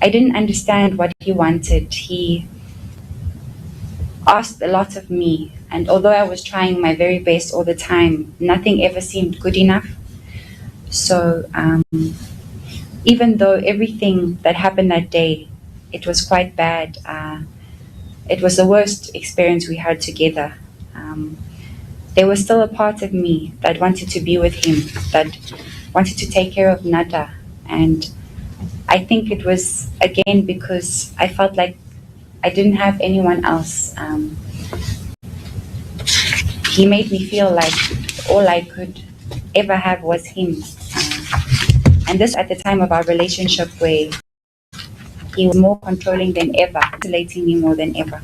I didn't understand what he wanted. He asked a lot of me, and although I was trying my very best all the time, nothing ever seemed good enough. So even though everything that happened that day, it was quite bad, it was the worst experience we had together. There was still a part of me that wanted to be with him, that wanted to take care of Nada. And I think it was, again, because I felt like I didn't have anyone else. He made me feel like all I could ever have was him. And this at the time of our relationship where he was more controlling than ever, isolating me more than ever.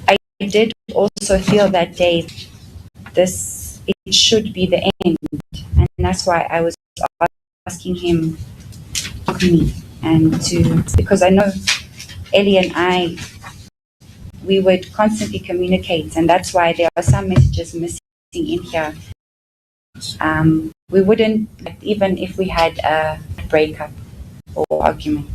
I did also feel that day, it should be the end. And that's why I was asking him to help me because I know Ellie and I, we would constantly communicate, and that's why there are some messages missing in here. We wouldn't, even if we had a breakup or argument.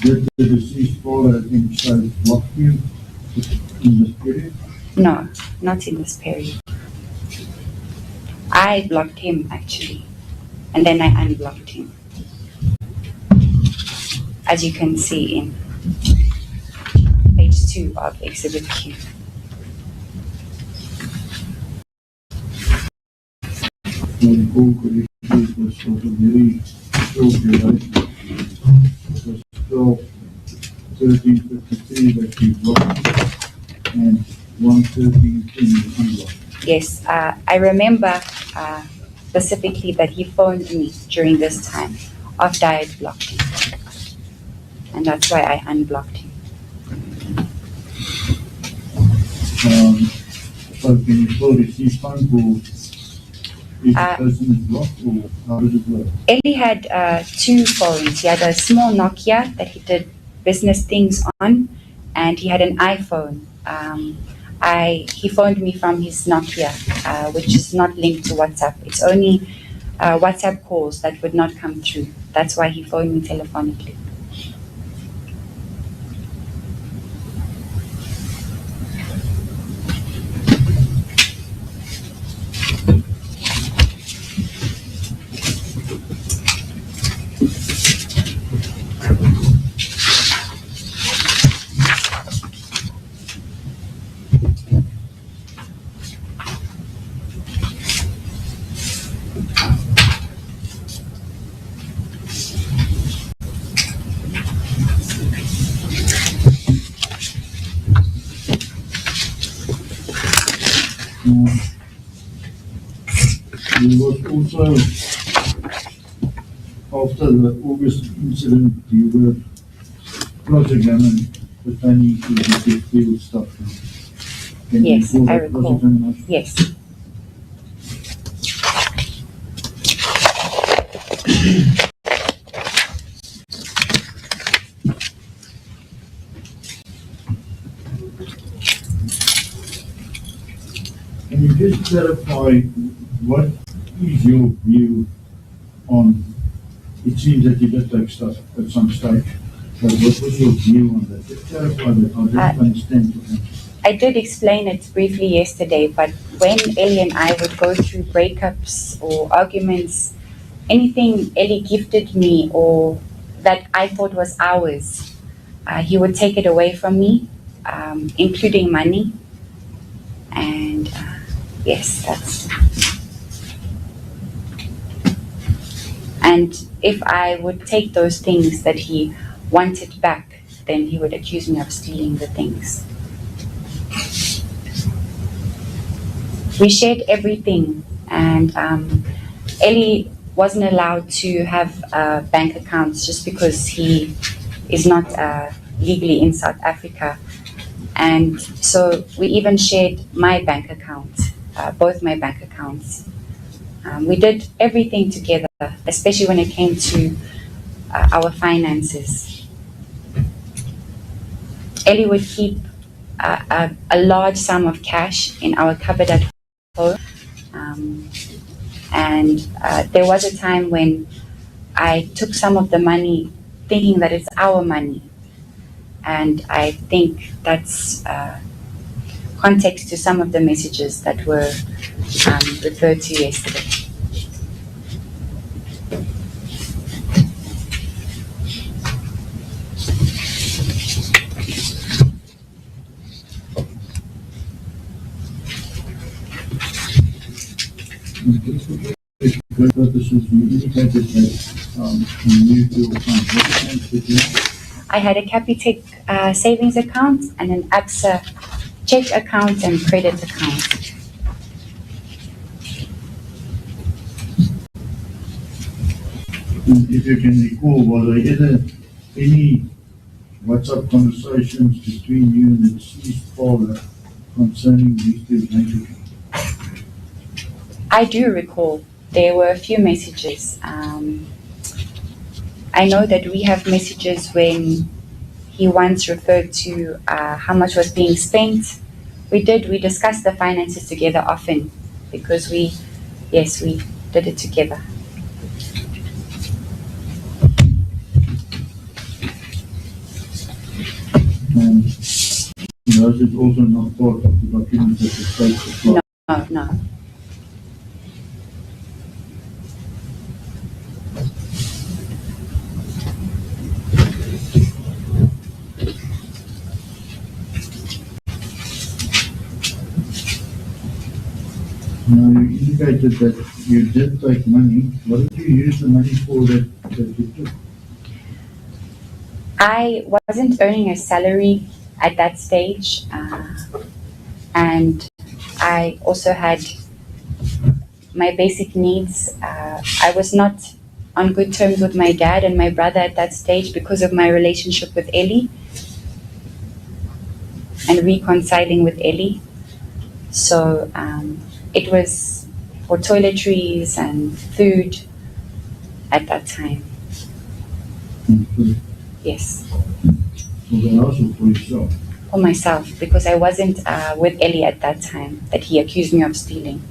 Did the deceased father himself block you in this period? No, not in this period. I blocked him actually, and then I unblocked him, as you can see in page 2 of Exhibit Q. When Paul could it was sort of very short duration. It was 12:13:53 that you blocked and 1:13:10 you unblocked. Yes, I remember specifically that he phoned me during this time after I had blocked him. And that's why I unblocked him. So can you still receive phone calls if the person is blocked, or how does it work? Ellie had 2 phones. He had a small Nokia that he did business things on, and he had an iPhone. He phoned me from his Nokia, which is not linked to WhatsApp. It's only WhatsApp calls that would not come through. That's why he phoned me telephonically. There was also, after the August incident, you were cross-examined pertaining to the field stuff. Can you Yes, recall I that recall. cross-examination? Yes. Can you just clarify what is your view on, it seems that you did take stuff at some stage, but what was your view on that? Just clarify that, I didn't understand it. I did explain it briefly yesterday, but when Ellie and I would go through breakups or arguments, anything Ellie gifted me or that I thought was ours, he would take it away from me, including money. And yes, that's. And if I would take those things that he wanted back, then he would accuse me of stealing the things. We shared everything, and Ellie wasn't allowed to have bank accounts just because he is not legally in South Africa. And so we even shared my bank account, both my bank accounts. We did everything together, especially when it came to our finances. Ellie would keep a large sum of cash in our cupboard at home. And there was a time when I took some of the money thinking that it's our money. And I think that's context to some of the messages that were referred to yesterday. For purposes, you indicated that you knew your account. What accounts did you have? I had a Capitec savings account and an ABSA check account and credit account. And if you can recall, were there ever any WhatsApp conversations between you and the deceased father concerning these two entities? I do recall there were a few messages. I know that we have messages when he once referred to how much was being spent. We discussed the finances together often because we did it together. And those is also not part of the documents that the state supplied. No. Now, you indicated that you did take money. What did you use the money for that you took? I wasn't earning a salary at that stage, and I also had my basic needs. I was not on good terms with my dad and my brother at that stage because of my relationship with Ellie and reconciling with Ellie. So it was for toiletries and food at that time. And Yes, for the house or for yourself? for myself, because I wasn't with Ellie at that time that he accused me of stealing.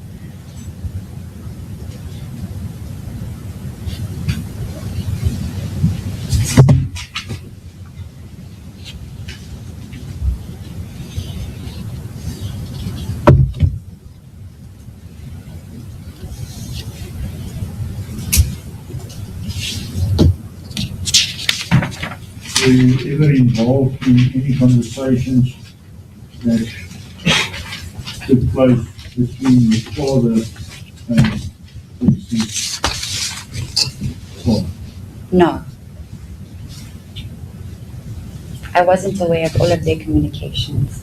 Were you ever involved in any conversations that took place between your father and the deceased father? No. I wasn't aware of all of their communications.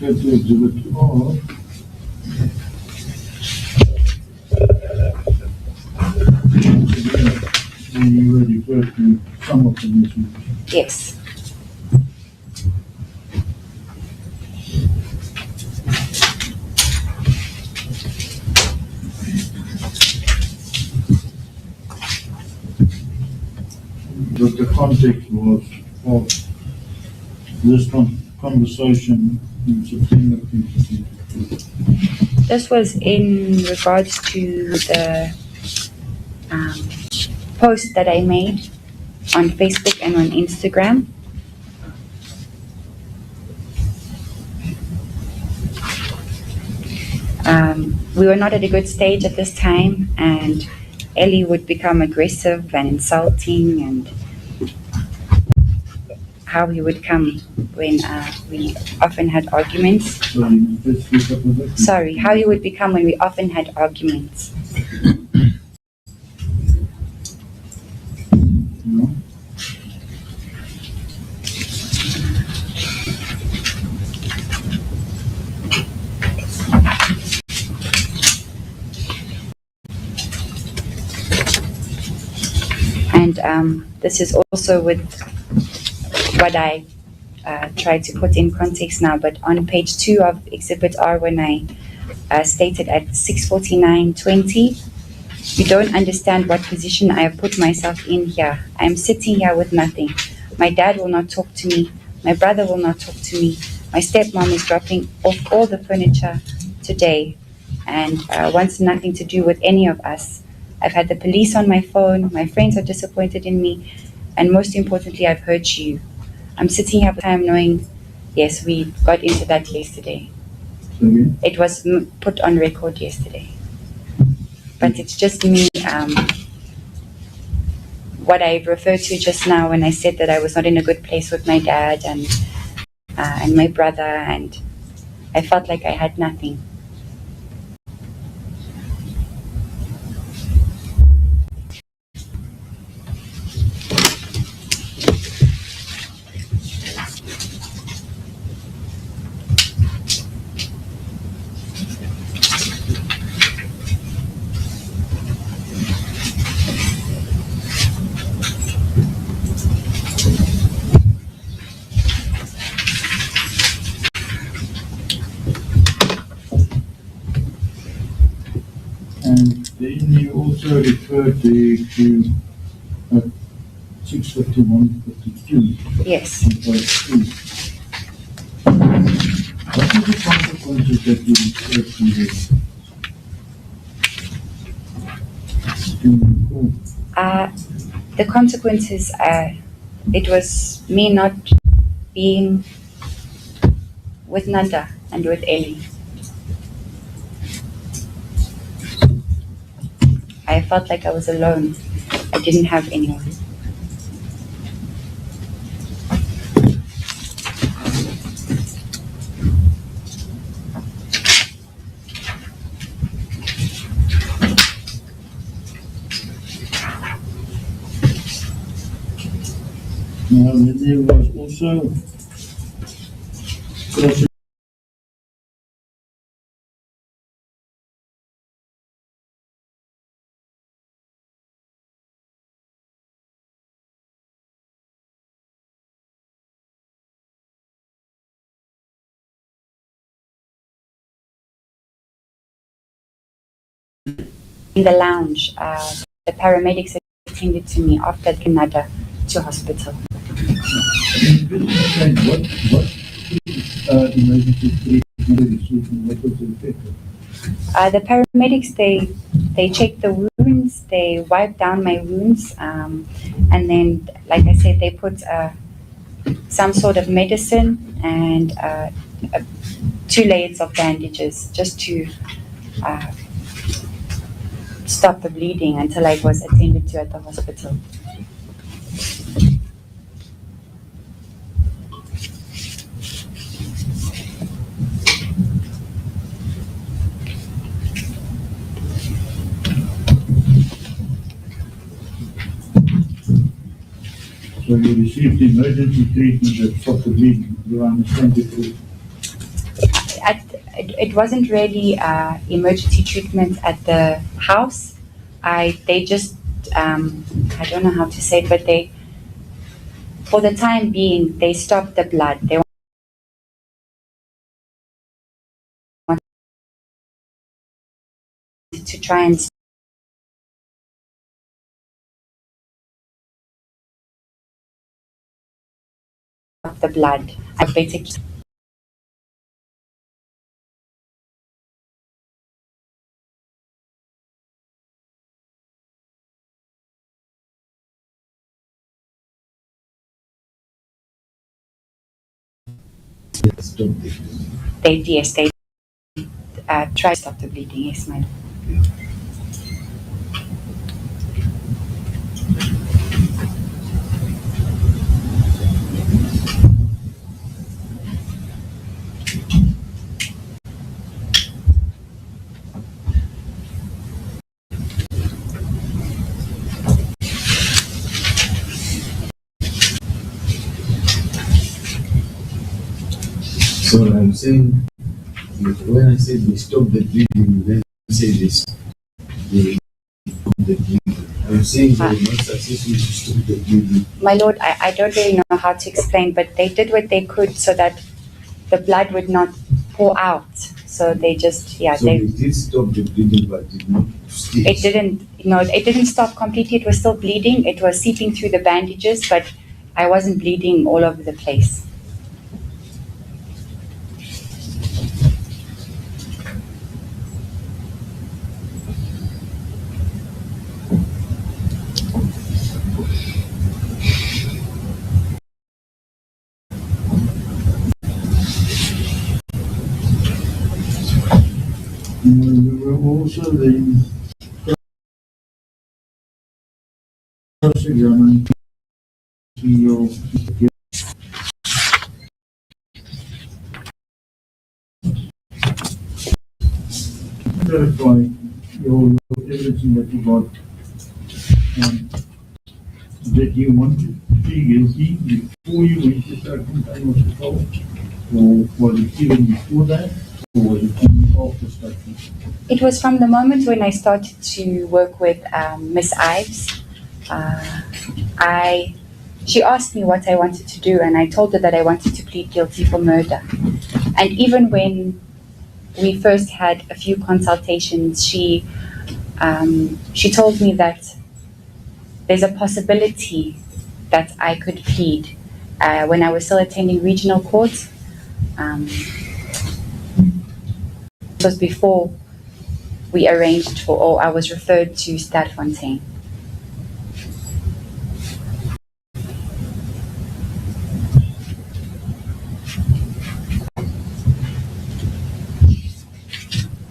Go to Exhibit R. You referred to some of the messages. Yes. But the context was of this conversation in September 2022. This was in regards to the post that I made on Facebook and on Instagram. We were not at a good stage at this time, and Ellie would become aggressive and insulting, and how he would come when we often had arguments. So let's speak up with it. Sorry, how he would become when we often had arguments. No? And this is also with what I tried to put in context now, but on page 2 of Exhibit R, when I stated at 6:49:20, you don't understand what position I have put myself in here. I am sitting here with nothing. My dad will not talk to me. My brother will not talk to me. My stepmom is dropping off all the furniture today and wants nothing to do with any of us. I've had the police on my phone. My friends are disappointed in me. And most importantly, I've hurt you. I'm sitting here with time knowing, yes, we got into that yesterday. So again? It was put on record yesterday. But it's just me, what I referred to just now when I said that I was not in a good place with my dad and my brother, and I felt like I had nothing. And then you also referred to 6:51:52. Yes. On page 2. What are the consequences that you referred to there? Do you recall? The consequences, it was me not being with Nanda and with Ellie. I felt like I was alone. I didn't have anyone. Now, then there was also cross in the lounge. The paramedics attended to me after the Nada to hospital. what emergency treatment is what was effective? The paramedics, they checked the wounds, they wiped down my wounds, and then, like I said, they put some sort of medicine and 2 layers of bandages just to stop the bleeding until I was attended to at the hospital. So you received emergency treatment that stopped the bleeding. You understand it? It wasn't really emergency treatment at the house. They just I don't know how to say it, but for the time being, they stopped the blood. They wanted to try and stop the blood. I basically Yes, don't they? they tried to stop the bleeding. Yes, madam. So I'm saying, when I said they stop the bleeding, then say this, they stop the bleeding. I'm saying they were not successful to stop the bleeding. My lord, I don't really know how to explain, but they did what they could so that the blood would not pour out. So they just, So they did stop the bleeding, but did not stitch. it didn't stop completely. It was still bleeding. It was seeping through the bandages, but I wasn't bleeding all over the place. We were also then cross-examined your verify your everything that you got. That you wanted to be guilty before you went to Stellenbosch Hospital, or was it even before that, or was it only after Stellenbosch? It was from the moment when I started to work with Miss Ives. She asked me what I wanted to do, and I told her that I wanted to plead guilty for murder. And even when we first had a few consultations, she told me that there's a possibility that I could plead when I was still attending regional court. It was before we arranged for, or I was referred to Sterkfontein.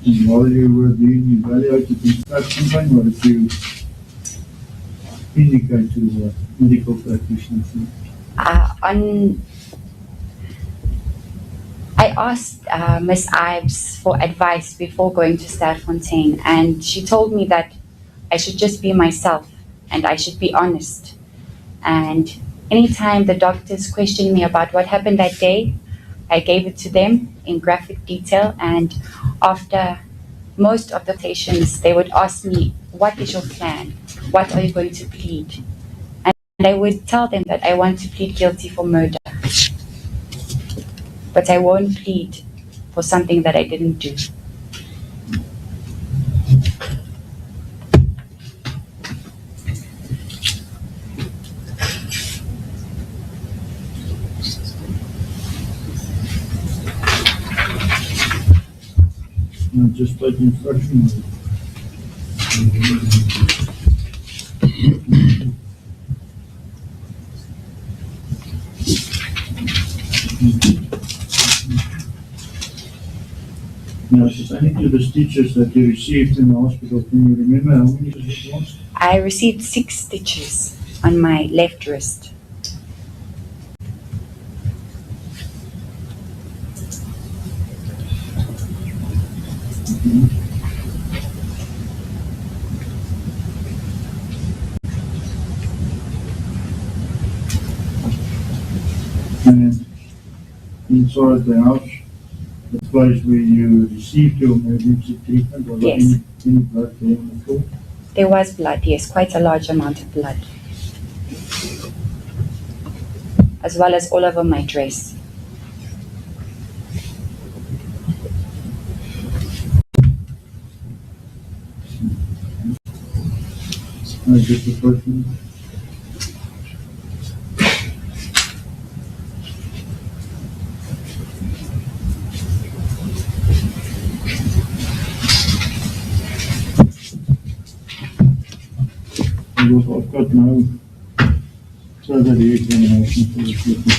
And while you were being evaluated in Stellenbosch, what did you indicate to the medical practitioners? I asked Miss Ives for advice before going to Sterkfontein, and she told me that I should just be myself and I should be honest. And Anytime the doctors questioned me about what happened that day, I gave it to them in graphic detail, and after most of the patients, they would ask me, what is your plan? What are you going to plead? And I would tell them that I want to plead guilty for murder, but I won't plead for something that I didn't do. Just like instruction. Now, pertaining to the stitches that you received in the hospital, can you remember how many it was? I received 6 stitches on my left wrist. And inside the house, the place where you received your emergency treatment, was there Yes. any blood there on the floor? There was blood, yes, quite a large amount of blood, as well as all over my dress. Just a question. Because I've got no further examination for the people.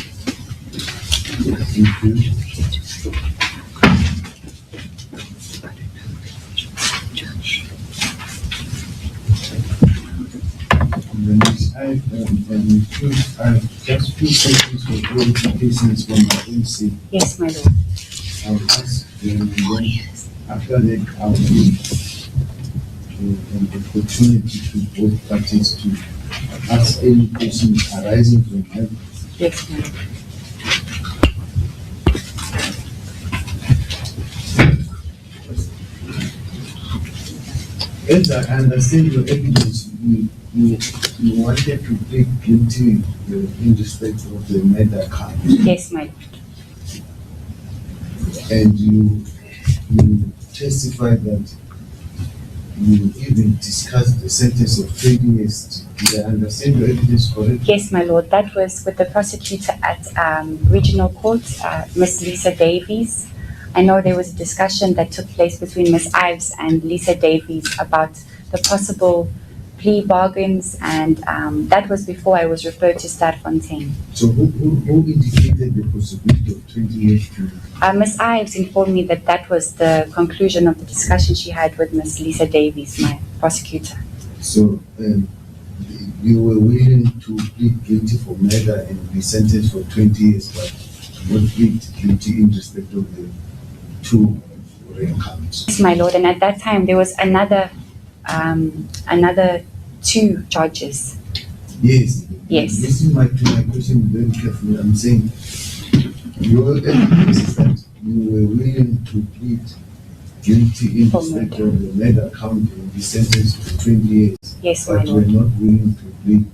The next I have just 2 questions for clarifications from my MC. Yes, my lord. I'll ask them, and then after that, I'll give an opportunity to both parties to ask any questions arising from that. Yes, my lord. As I understand your evidence, you wanted to plead guilty in respect of the murder count, Yes, my lord. and you testified that you even discussed the sentence of 20 years. Did I understand your evidence correctly? Yes, my lord. That was with the prosecutor at regional court, Miss Lisa Davies. I know there was a discussion that took place between Miss Ives and Lisa Davies about the possible plea bargains, and that was before I was referred to Sterkfontein. So who indicated the possibility of 20 years to? Miss Ives informed me that that was the conclusion of the discussion she had with Miss Lisa Davies, my prosecutor. So you were willing to plead guilty for murder and be sentenced for 20 years, but not plead guilty in respect of the 2 rape counts? Yes, my lord. And at that time, there was another 2 charges. Yes. Yes. Listen to my question very carefully. I'm saying your evidence is that you were willing to plead guilty in For respect murder. of the murder count and be sentenced for 20 years. Yes, my But you were lord. not willing to plead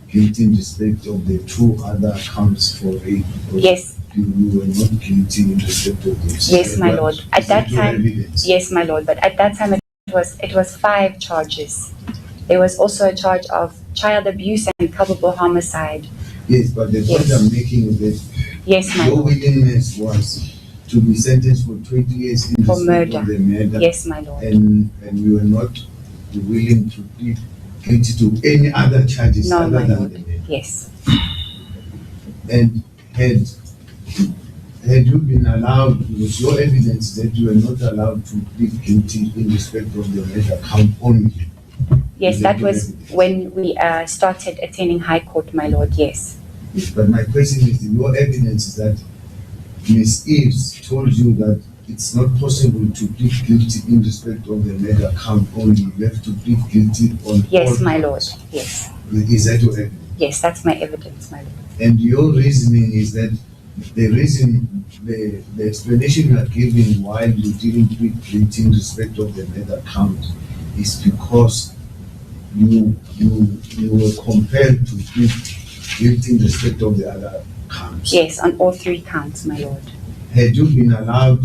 guilty in respect of the 2 other counts for rape. Because Yes, you were not guilty in respect of those. yes, my lord. At that Your time, evidence. yes, my lord. But at that time, it was 5 charges. There was also a charge of child abuse and culpable homicide. Yes, but the point Yes. I'm making is that Yes, my your lord. willingness was to be sentenced for 20 years in For respect murder. of the murder. Yes, my lord. And you were not willing to plead guilty to any other charges No, other my than lord. the murder. Yes. And had you been allowed, was your evidence that you were not allowed to plead guilty in respect of the murder count only? Yes, Is that your was evidence? when we started attending High Court, my lord. Yes. But my question is, your evidence is that Ms. Eves told you that it's not possible to plead guilty in respect of the murder count only. You have to plead guilty on Yes, all my lord. counts. Yes. Is that your evidence? Yes, that's my evidence, my lord. And your reasoning is that the reason, the explanation you are giving why you didn't plead guilty in respect of the murder count is because you were compelled to plead guilty in respect of the other counts. Yes, on all 3 counts, my lord. Had you been allowed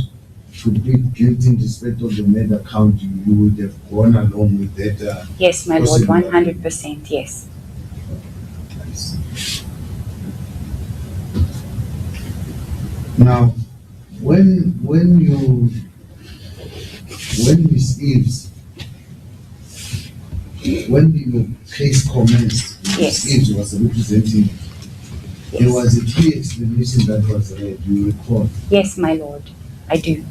to plead guilty in respect of the murder count, you would have gone along with that. Yes, my lord, possible. 100%, yes. I see. Now, when Miss Eves, when the case commenced, Yes. Miss Eves was representing, there Yes. was a clear explanation that was read, you recall? Yes, my lord, I do.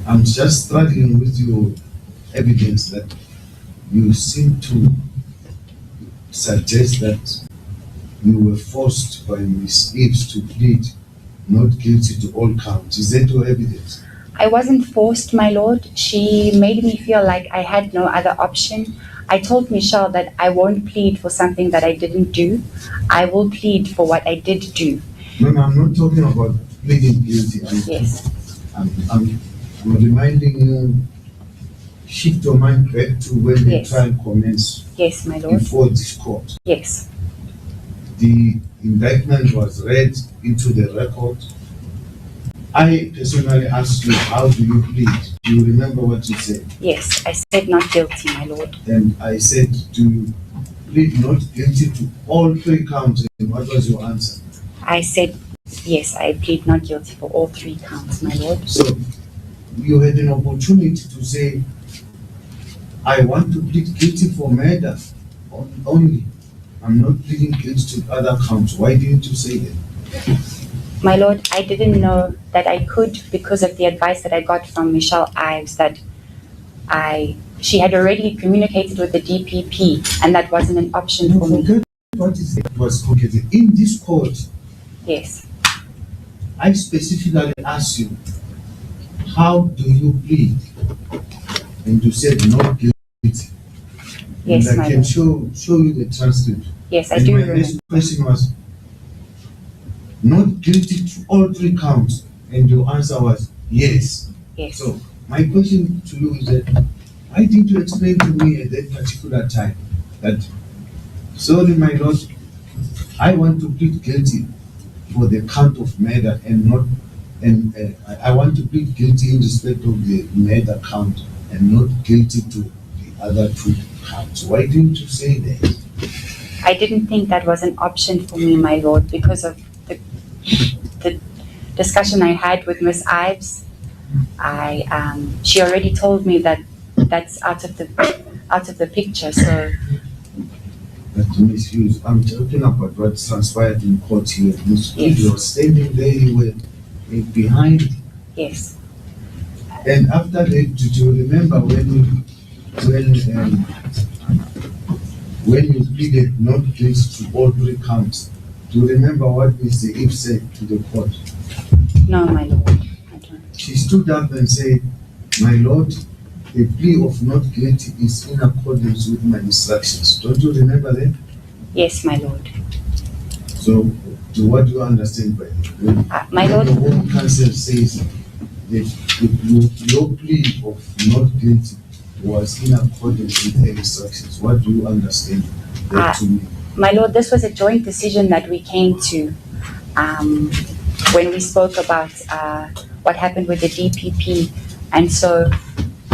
I'm just struggling with your evidence that you seem to suggest that you were forced by Miss Eves to plead not guilty to all counts. Is that your evidence? I wasn't forced, my lord. She made me feel like I had no other option. I told Michelle that I won't plead for something that I didn't do. I will plead for what I did do. No, I'm not talking about pleading guilty. Yes. I'm reminding you, shift your mind back to when the Yes. trial commenced Yes, my lord. before this court. Yes. The indictment was read into the record. I personally asked you, how do you plead? Do you remember what you said? Yes, I said not guilty, my lord. And I said, do you plead not guilty to all 3 counts? And what was your answer? I said, yes, I plead not guilty for all 3 counts, my lord. So you had an opportunity to say, I want to plead guilty for murder only. I'm not pleading guilty to other counts. Why didn't you say that? My lord, I didn't know that I could because of the advice that I got from Michelle Ives that she had already communicated with the DPP and that wasn't an option for me. Forget what is it was communicated. In this court, Yes. I specifically asked you, how do you plead? And you said not guilty. Yes, and I my can lord. show you the transcript. Yes, I And do my remember. next question was, not guilty to all 3 counts, and your answer was yes. Yes. So my question to you is that, why didn't you explain to me at that particular time that, sorry my lord, I want to plead guilty for the count of murder I want to plead guilty in respect of the murder count and not guilty to the other 2 counts. Why didn't you say that? I didn't think that was an option for me, my lord, because of the discussion I had with Miss Ives. She already told me that that's out of the picture. So But Miss Hughes, I'm talking about what transpired in court here. Miss Hughes, Yes. you were standing there, you were behind, yes, and after that, did you remember when you pleaded not guilty to all 3 counts? Do you remember what Mr. Eve said to the court? no, my lord, I don't. She stood up and said, my lord, the plea of not guilty is in accordance with my instructions. Don't you remember that? Yes, my lord. So, what do you understand by that? My lord, When the Home Council says that your plea of not guilty was in accordance with her instructions, what do you understand that to mean? my lord, this was a joint decision that we came to when we spoke about what happened with the DPP, and so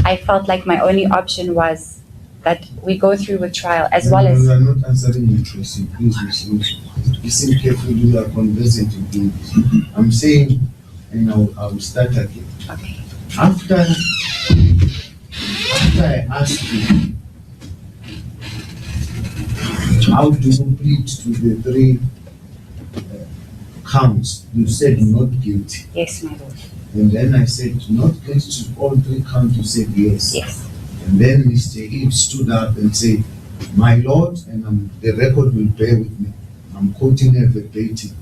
I felt like my only option was that we go through with trial as well as. You are not answering my question. Please listen carefully. You are conversant in English. I'm saying, and I will start again. Okay. After I asked you, how do you plead to the 3 counts? You said not guilty. Yes, my lord. And then I said not guilty to all 3 counts. You said yes. Yes. And then Mr. Eve stood up and said, my lord, and the record will bear with me. I'm quoting her verbatim.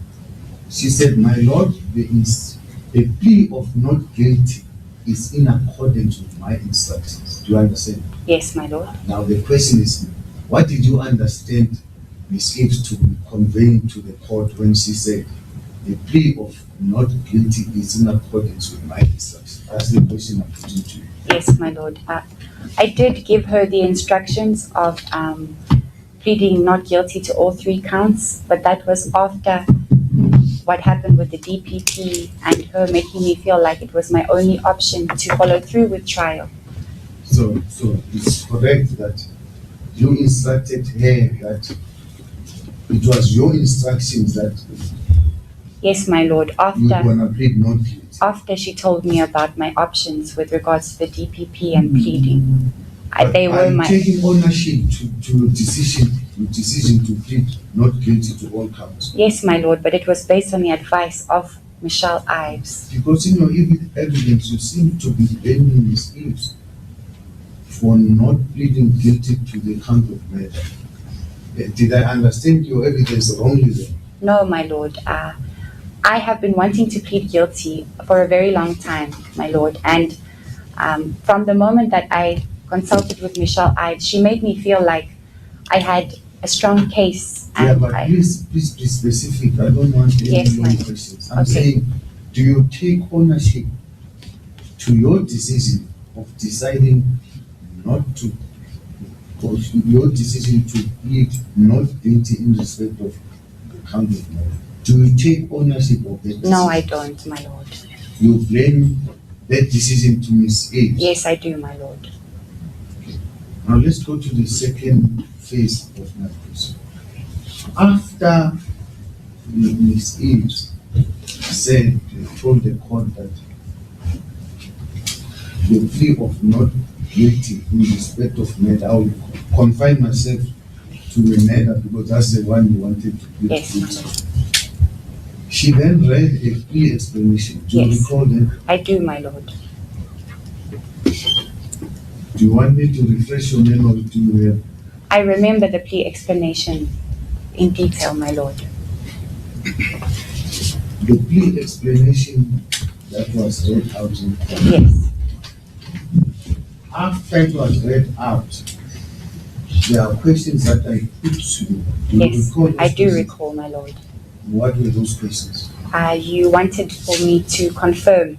She said, my lord, the plea of not guilty is in accordance with my instructions. Do you understand? Yes, my lord. Now the question is, what did you understand Ms. Hughes to be conveying to the court when she said the plea of not guilty is in accordance with my instructions? That's the question I'm putting to you. Yes, my lord. I did give her the instructions of pleading not guilty to all 3 counts, but that was after what happened with the DPP and her making me feel like it was my only option to follow through with trial. So it's correct that you instructed her that it was your instructions that Yes, my lord. you were gonna plead not guilty. After she told me about my options with regards to the DPP and pleading, they were Are you my. taking ownership to your decision to plead not guilty to all counts? Yes, my lord, but it was based on the advice of Michelle Ives. Because in your evidence, you seem to be blaming Ms. Hughes for not pleading guilty to the count of murder. Did I understand your evidence wrongly then? No, my lord. I have been wanting to plead guilty for a very long time, my lord. And from the moment that I consulted with Michelle Ives, she made me feel like I had a strong case. Yeah, And but please be specific. I don't want any Yes, long ma'am. questions. I'm Okay. saying, do you take ownership to your decision of deciding not to, or your decision to plead not guilty in respect of the count of murder? Do you take ownership of that decision? No, I don't, my lord. You blame that decision to Ms. Hughes? Yes, I do, my lord. Now let's go to the second phase of my question. After Ms. Hughes said, told the court that the plea of not guilty in respect of murder, I will confine myself to the murder because that's the one you wanted to plead Yes, my guilty. lord. She then read a plea explanation. Do you Yes. recall that? I do, my lord. Do you want me to refresh your memory to you? I remember the plea explanation in detail, my lord. The plea explanation that was read out in court. Yes. After it was read out, there are questions that I put to you. Do you Yes, recall those I do questions? recall, my lord. What were those questions? You wanted for me to confirm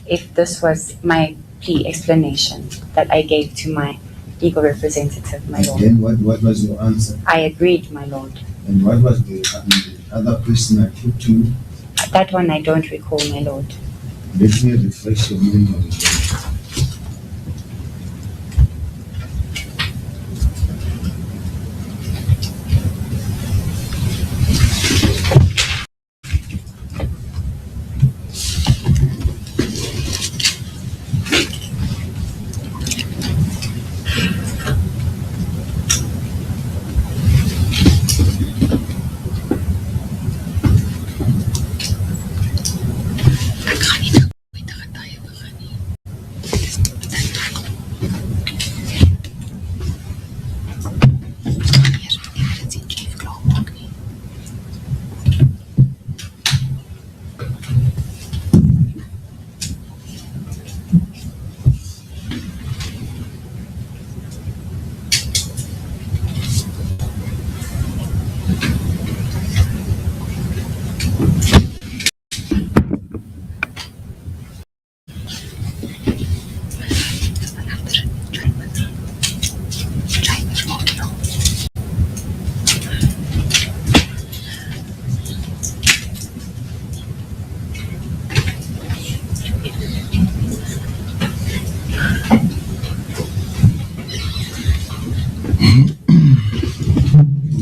if this was my plea explanation that I gave to my legal representative, my And lord. then what was your answer? I agreed, my lord. And what was the other question I put to you? That one I don't recall, my lord. Let me refresh your memory.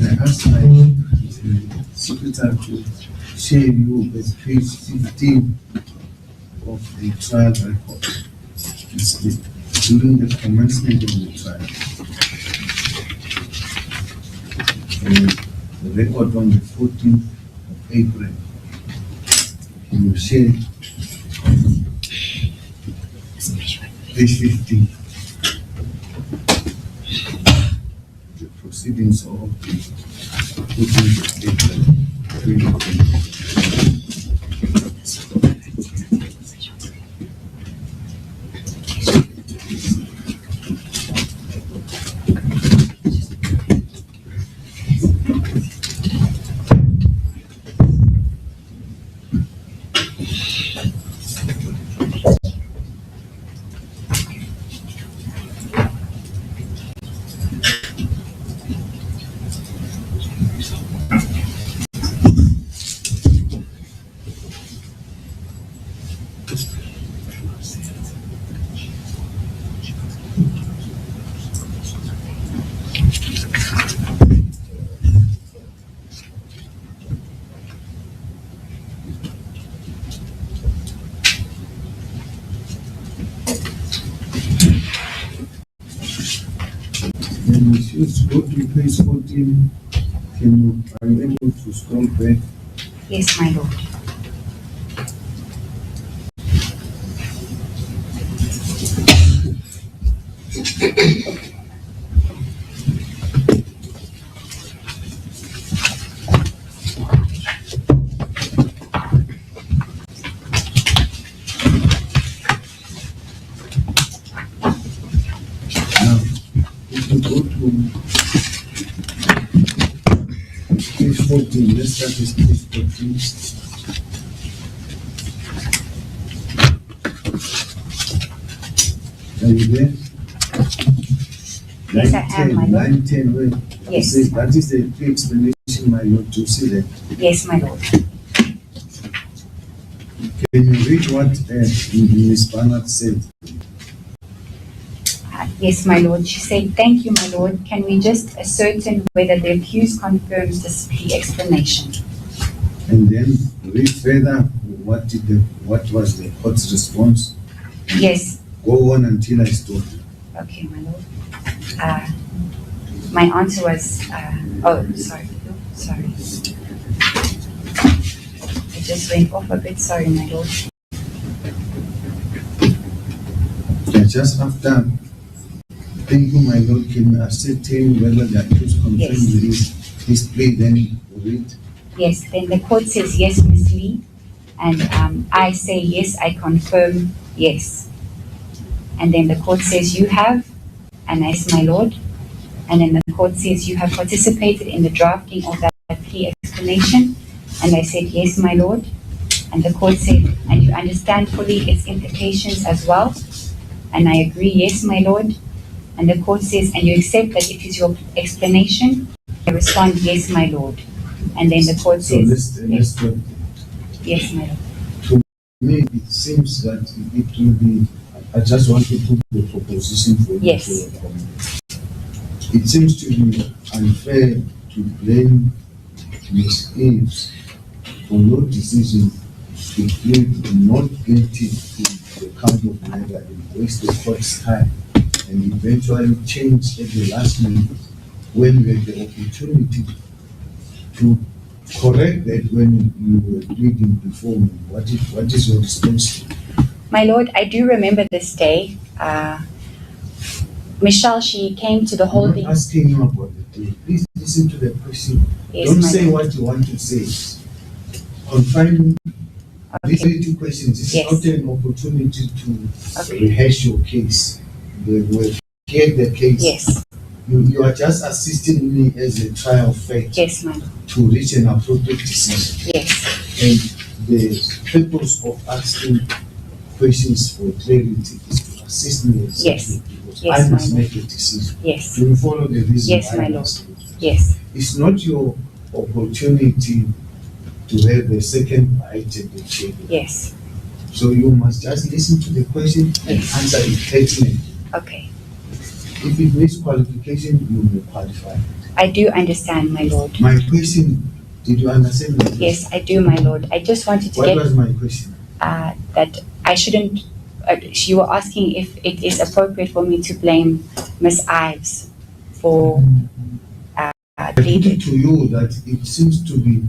I asked my secretary to share you with page 15 of the trial record. It's during the commencement of the trial. The record on the 14th of April. You will share page 15. The proceedings of the 14th of April 2020. Then if you go to page 14, are you able to scroll back? Yes, my lord. Now, if you go to page 14, let's start with page 14. Are you there? Yes, I am, my lord. Line 10, wait. Yes. That is the pre-explanation, my lord, to see that. Yes, my lord. Can you read what Ms. Barnard said? Yes, my lord. She said, "Thank you, my lord. Can we just ascertain whether the accused confirms this plea explanation?" And then read further what was the court's response. Yes. Go on until I stop. Okay, my lord. My answer was, oh, sorry. It just went off a bit. Sorry, my lord. Yeah, just after, thank you, my lord, can you ascertain whether the accused confirms his plea, then read? Yes, then the court says, "Yes, Miss Lee." And I say, "Yes, I confirm, yes." And then the court says, "You have," and I say, "My lord." And then the court says, "You have participated in the drafting of that plea explanation." And I said, "Yes, my lord." And the court said, "And you understand fully its implications as well?" And I agree, "Yes, my lord." And the court says, "And you accept that it is your explanation?" I respond, "Yes, my lord." And then the court So says, let's go. "Yes, my lord." To me, it seems that it will be, I just want to put the proposition for you. Yes. To comment. It seems to be unfair to blame Ms. Hughes for your decision to plead not guilty to the count of murder and waste the court's time and eventually change at the last minute when you had the opportunity to correct that when you were pleading before me. What is your response to it? My lord, I do remember this day. Michelle, she came to the I'm holding. not asking you about the day. Please listen to the question. Yes, Don't my say lord. what you want to say. Confine these Okay. 2 questions. This Yes. is not an opportunity to Okay. rehash your case. We will hear the case. Yes, You are just assisting me as a trial fact yes, my lord. to reach an appropriate decision. Yes, And the purpose of asking questions for clarity is to assist me Yes. exactly because Yes, I my must lord. make a decision. yes, Do you follow the reason? Yes, why my I'm lord. asking? yes, It's not your opportunity to have a second bite at the table. yes. So you must just listen to the question and Yes. answer it pertinently. Okay. If it needs qualification, you may qualify. I do understand, my lord. My question, did you understand my question? Yes, I do, my lord. I just wanted to What get was my question? that I shouldn't. You were asking if it is appropriate for me to blame Miss Ives for I put it to you that it seems to be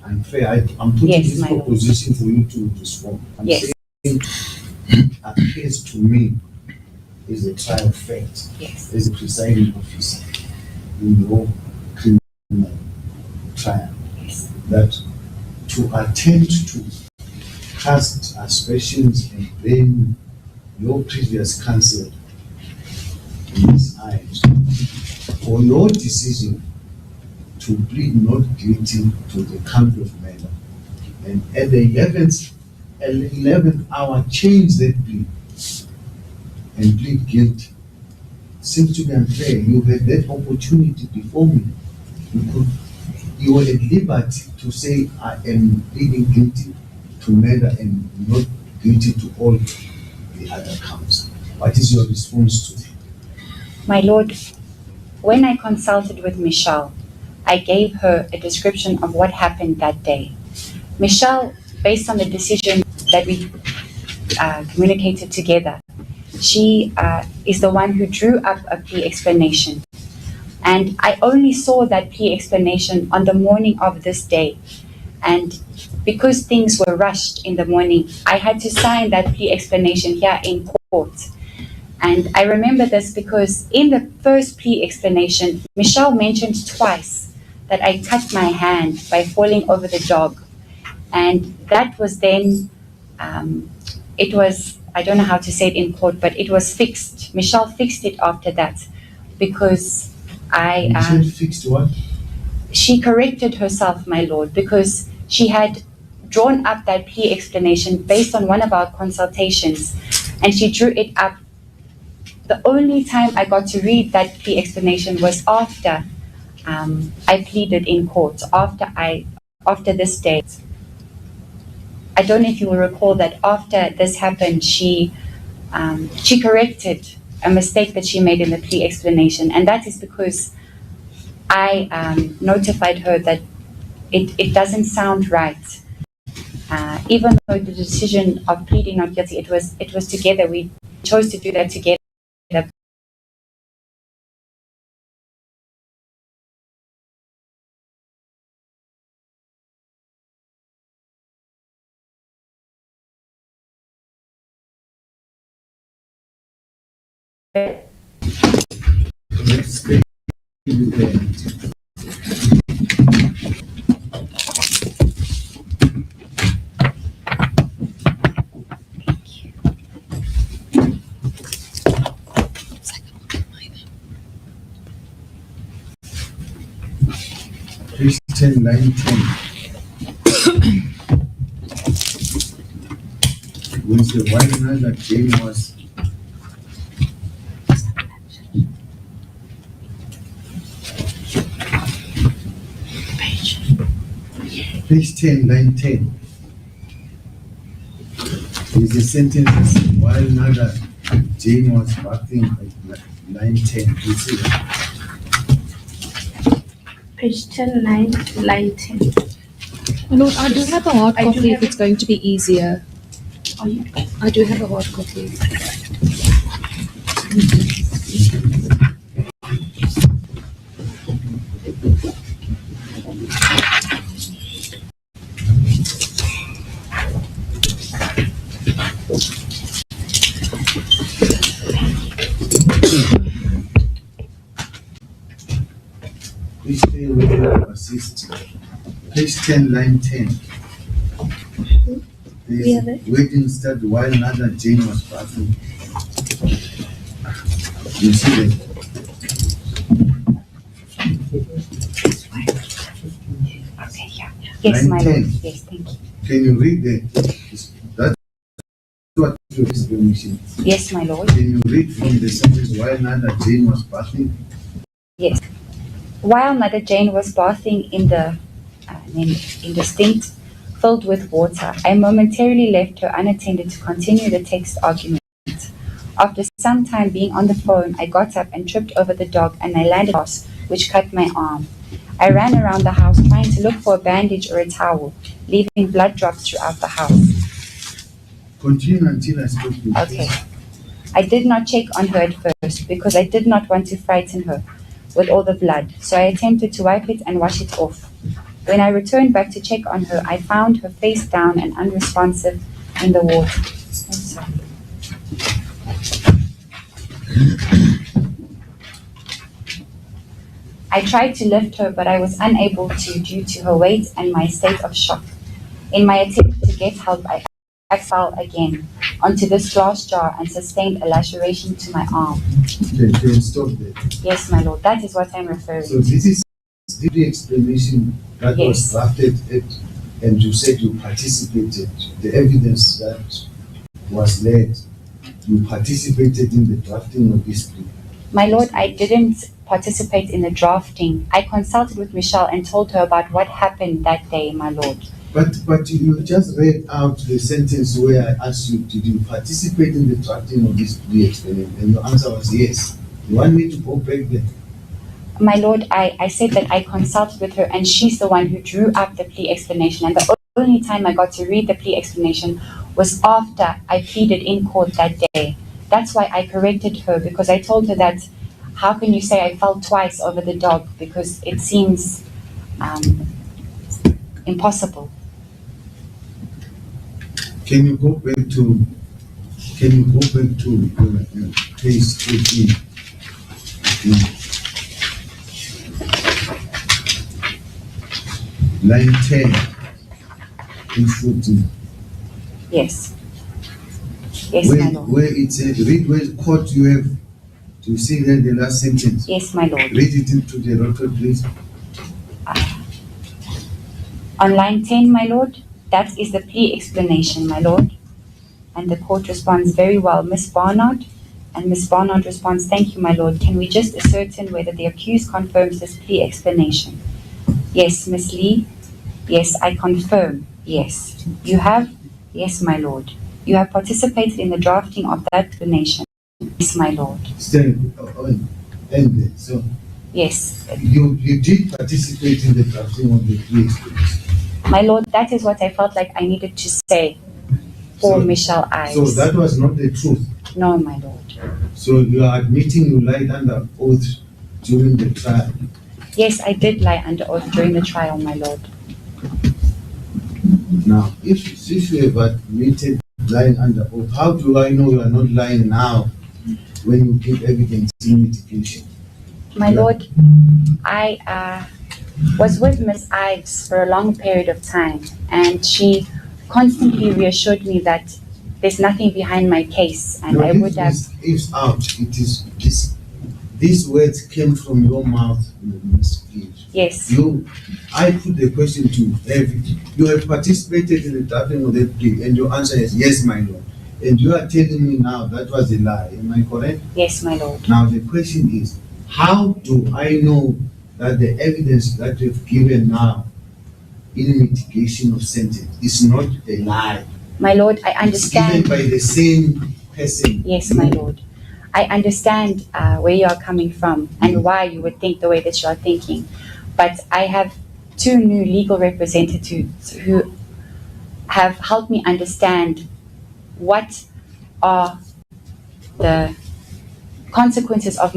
unfair. I'm putting Yes, this my lord. proposition for you to respond. I'm Yes. saying it appears to me as a trial fact, Yes, as a presiding officer in your criminal trial, yes, that to attempt to cast aspersions and blame your previous counsel in his eyes for your decision to plead not guilty to the count of murder, and at the 11th hour change that plea and plead guilty, seems to be unfair. You had that opportunity before me. You could you were at liberty to say, I am pleading guilty to murder and not guilty to all the other counts. What is your response to that? My Lord, when I consulted with Michelle, I gave her a description of what happened that day. Michelle, based on the decision that we communicated together, she is the one who drew up a plea explanation. And I only saw that plea explanation on the morning of this day. And because things were rushed in the morning, I had to sign that plea explanation here in court. And I remember this because in the first plea explanation, Michelle mentioned twice that I cut my hand by falling over the dog. And that was then, it was, I don't know how to say it in court, but it was fixed. Michelle fixed it after that because Michelle fixed what? she corrected herself, my Lord, because she had drawn up that plea explanation based on one of our consultations, and she drew it up. The only time I got to read that plea explanation was after I pleaded in court, after this date. I don't know if you will recall that after this happened, she corrected a mistake that she made in the plea explanation, and that is because I notified her that it doesn't sound right. Even though the decision of pleading not guilty, it was together. We chose to do that together. Let's take the page 10, line 10. When the white man that Jane was page 10, line 10. There's a sentence that says, while another Jane was bathing at line 10. You see that? Page 10, line 10. My Lord, I do have a hard I do copy if have- it's going to be easier. Are you? I do have a hard copy. Please stay with your assist. Page 10, line 10. We have There's it. waiting start while another Jane was bathing. You see that? Okay, yeah. Yes, my Lord. 19. Yes, thank you. Can you read that? That's what your explanation. Yes, my Lord. Can you read from the sentence while another Jane was bathing? Yes. While Mother Jane was bathing in the stint filled with water, I momentarily left her unattended to continue the text argument. After some time being on the phone, I got up and tripped over the dog and I landed on grass, which cut my arm. I ran around the house trying to look for a bandage or a towel, leaving blood drops throughout the house. Continue until I stop you. Okay. I did not check on her at first because I did not want to frighten her with all the blood, so I attempted to wipe it and wash it off. When I returned back to check on her, I found her face down and unresponsive in the water. I'm sorry. I tried to lift her, but I was unable to due to her weight and my state of shock. In my attempt to get help, I fell again onto this glass jar and sustained a laceration to my arm. Can stop there. Yes, my Lord, that is what I'm referring So to. this is the explanation that was Yes. drafted and you said you participated. The evidence that was led, you participated in the drafting of this plea. My lord, I didn't participate in the drafting. I consulted with Michelle and told her about what happened that day, my lord. But you just read out the sentence where I asked you, did you participate in the drafting of this plea explanation? And your answer was yes. You want me to go back there? My lord, I said that I consulted with her and she's the one who drew up the plea explanation. And the only time I got to read the plea explanation was after I pleaded in court that day. That's why I corrected her, because I told her that, how can you say I fell twice over the dog? Because it seems impossible. Can you go back to page 18? Line 10, page 14. Yes. Yes, my lord. Where it says, read where court you have. Do you see that the last sentence? Yes, my lord. Read it into the record, please. On line 10, my lord, that is the plea explanation, my lord. And the court responds, very well, Miss Barnard. And Miss Barnard responds, thank you, my lord. Can we just ascertain whether the accused confirms this plea explanation? Yes, Miss Lee. Yes, I confirm. Yes. You have? Yes, my lord. You have participated in the drafting of that explanation. Yes, my lord. Stand and so Yes. you did participate in the drafting of the plea explanation. My lord, that is what I felt like I needed to say for Michelle Ives. So that was not the truth. No, my lord. So you are admitting you lied under oath during the trial. Yes, I did lie under oath during the trial, my lord. Now, if you have admitted lying under oath, how do I know you are not lying now when you give evidence in mitigation? My lord, I was with Miss Ives for a long period of time, and she constantly reassured me that there's nothing behind my case, and No, I would have. It's out. It is this. These words came from your mouth, Ms. Hughes. Yes. I put the question to every. You have participated in the drafting of that plea, and your answer is yes, my lord. And you are telling me now that was a lie. Am I correct? Yes, my lord. Now the question is, how do I know that the evidence that you've given now in mitigation of sentence is not a lie? My lord, I understand. It's given by the same person. Yes, my lord. I understand where you are coming from and why you would think the way that you are thinking. But I have two new legal representatives who have helped me understand what are the consequences of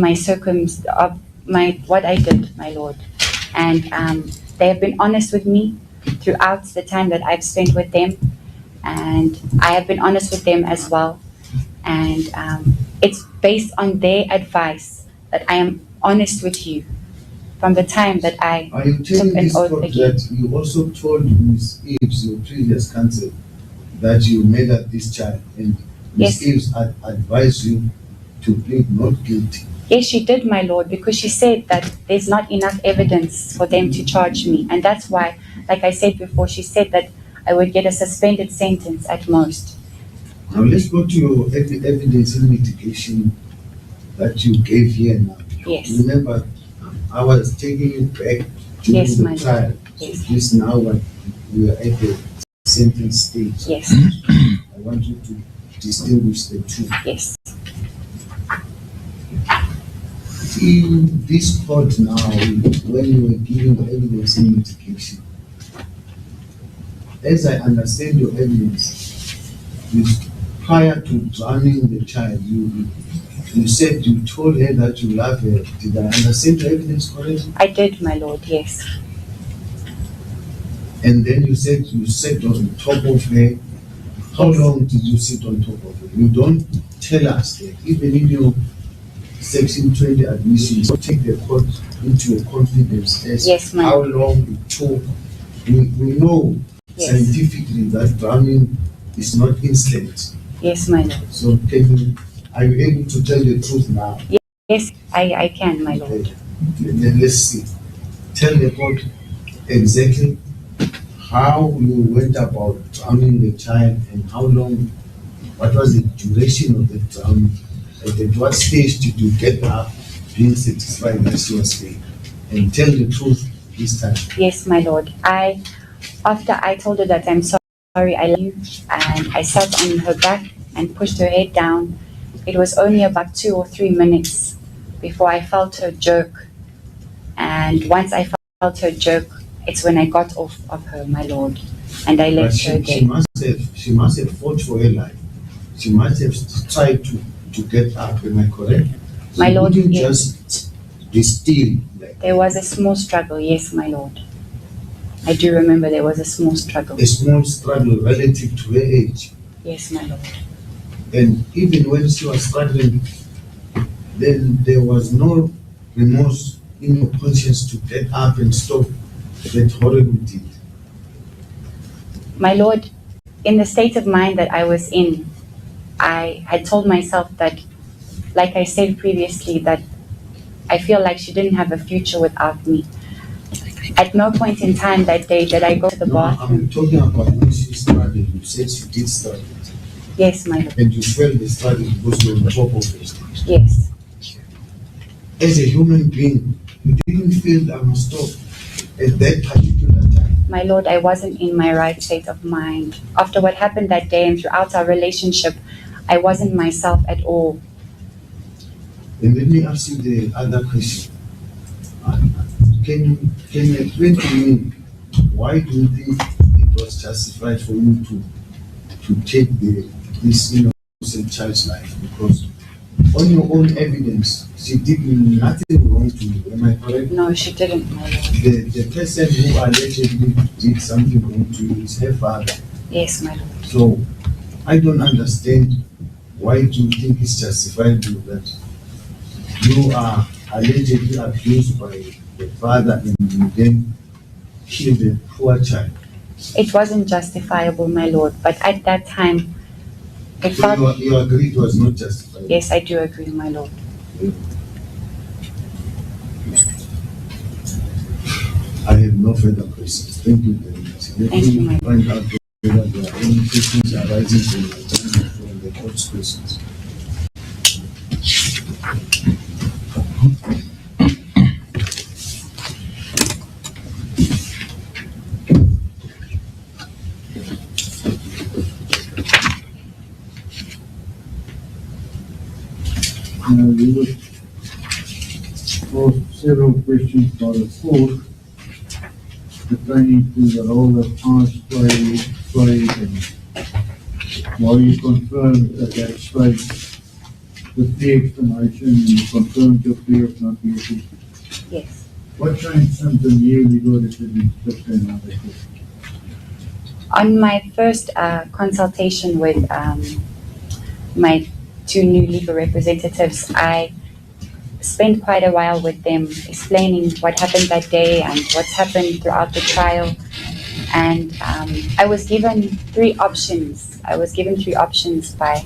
what I did, my lord. And they have been honest with me throughout the time that I've spent with them. And I have been honest with them as well. And it's based on their advice that I am honest with you from the time that I Are you took telling an this oath court again. that you also told Ms. Eves, your previous counsel, that you murdered this child, and Ms. Yes. Eves advised you to plead not guilty? Yes, she did, my lord, because she said that there's not enough evidence for them to charge me. And that's why, like I said before, she said that I would get a suspended sentence at most. Now let's go to your evidence in mitigation that you gave here now. Yes. Remember, I was taking you back during Yes, my the lord. trial. Yes. So this now what we are at the sentence stage. Yes, I want you to distinguish the two. yes. In this court now, when you were giving evidence in mitigation, as I understand your evidence, prior to drowning the child, you said you told her that you love her. Did I understand your evidence correctly? I did, my lord, yes. And then you said you sat on top of her. How Yes. long did you sit on top of her? You don't tell us that. Even in your Section 20 admissions, you take the court into your confidence as Yes, ma'am. how long it took. We know Yes. scientifically that drowning is not instant. Yes, my lord. So are you able to tell the truth now? Yes, I can, my lord. Okay. Then let's see. Tell the court exactly how you went about drowning the child and how long, what was the duration of the drowning, and at what stage did you get up being satisfied that she was failed. And tell the truth this time. Yes, my lord. After I told her that I'm sorry, I love you, and I sat on her back and pushed her head down. It was only about 2 or 3 minutes before I felt her jerk. And once I felt her jerk, it's when I got off of her, my lord, and I But left her there. she must have fought for her life. She must have tried to get up. Am I correct? My She lord, wouldn't yes. just be still. Like There was a small struggle, yes, my lord. I do remember there was a small struggle. a small struggle relative to her age. Yes, my lord. And even when she was struggling, then there was no remorse in your conscience to get up and stop that horrible deed. My lord, in the state of mind that I was in, I had told myself that, like I said previously, that I feel like she didn't have a future without me. At no point in time that day did I go to the No, bathroom. I'm talking about when she struggled. You said she did struggle. Yes, my lord. And you felt the struggle because you were on top of it. Yes. As a human being, you didn't feel I must stop at that particular time. My lord, I wasn't in my right state of mind. After what happened that day and throughout our relationship, I wasn't myself at all. And let me ask you the other question. Can you explain to me why do you think it was justified for you to take this innocent child's life? Because on your own evidence, she did nothing wrong to you. Am I correct? No, she didn't, my lord. The person who allegedly did something wrong to you is her father. Yes, my lord. So I don't understand why do you think it's justified that you are allegedly abused by the father and you then kill the poor child. It wasn't justifiable, my lord, but at that time, it So felt... you agree it was not justified? Yes, I do agree, my lord. I have no further questions. Thank you very much. Let Thank you, me my find out whether there are any questions arising from the court's questions. We were asked several questions by the court pertaining to the role that powers played and while you confirmed at that stage the plea explanation and you confirmed your plea of not guilty. Yes. What changed since the new legal decision just came out? On my first consultation with my 2 new legal representatives, I spent quite a while with them explaining what happened that day and what's happened throughout the trial. And I was given 3 options. I was given 3 options by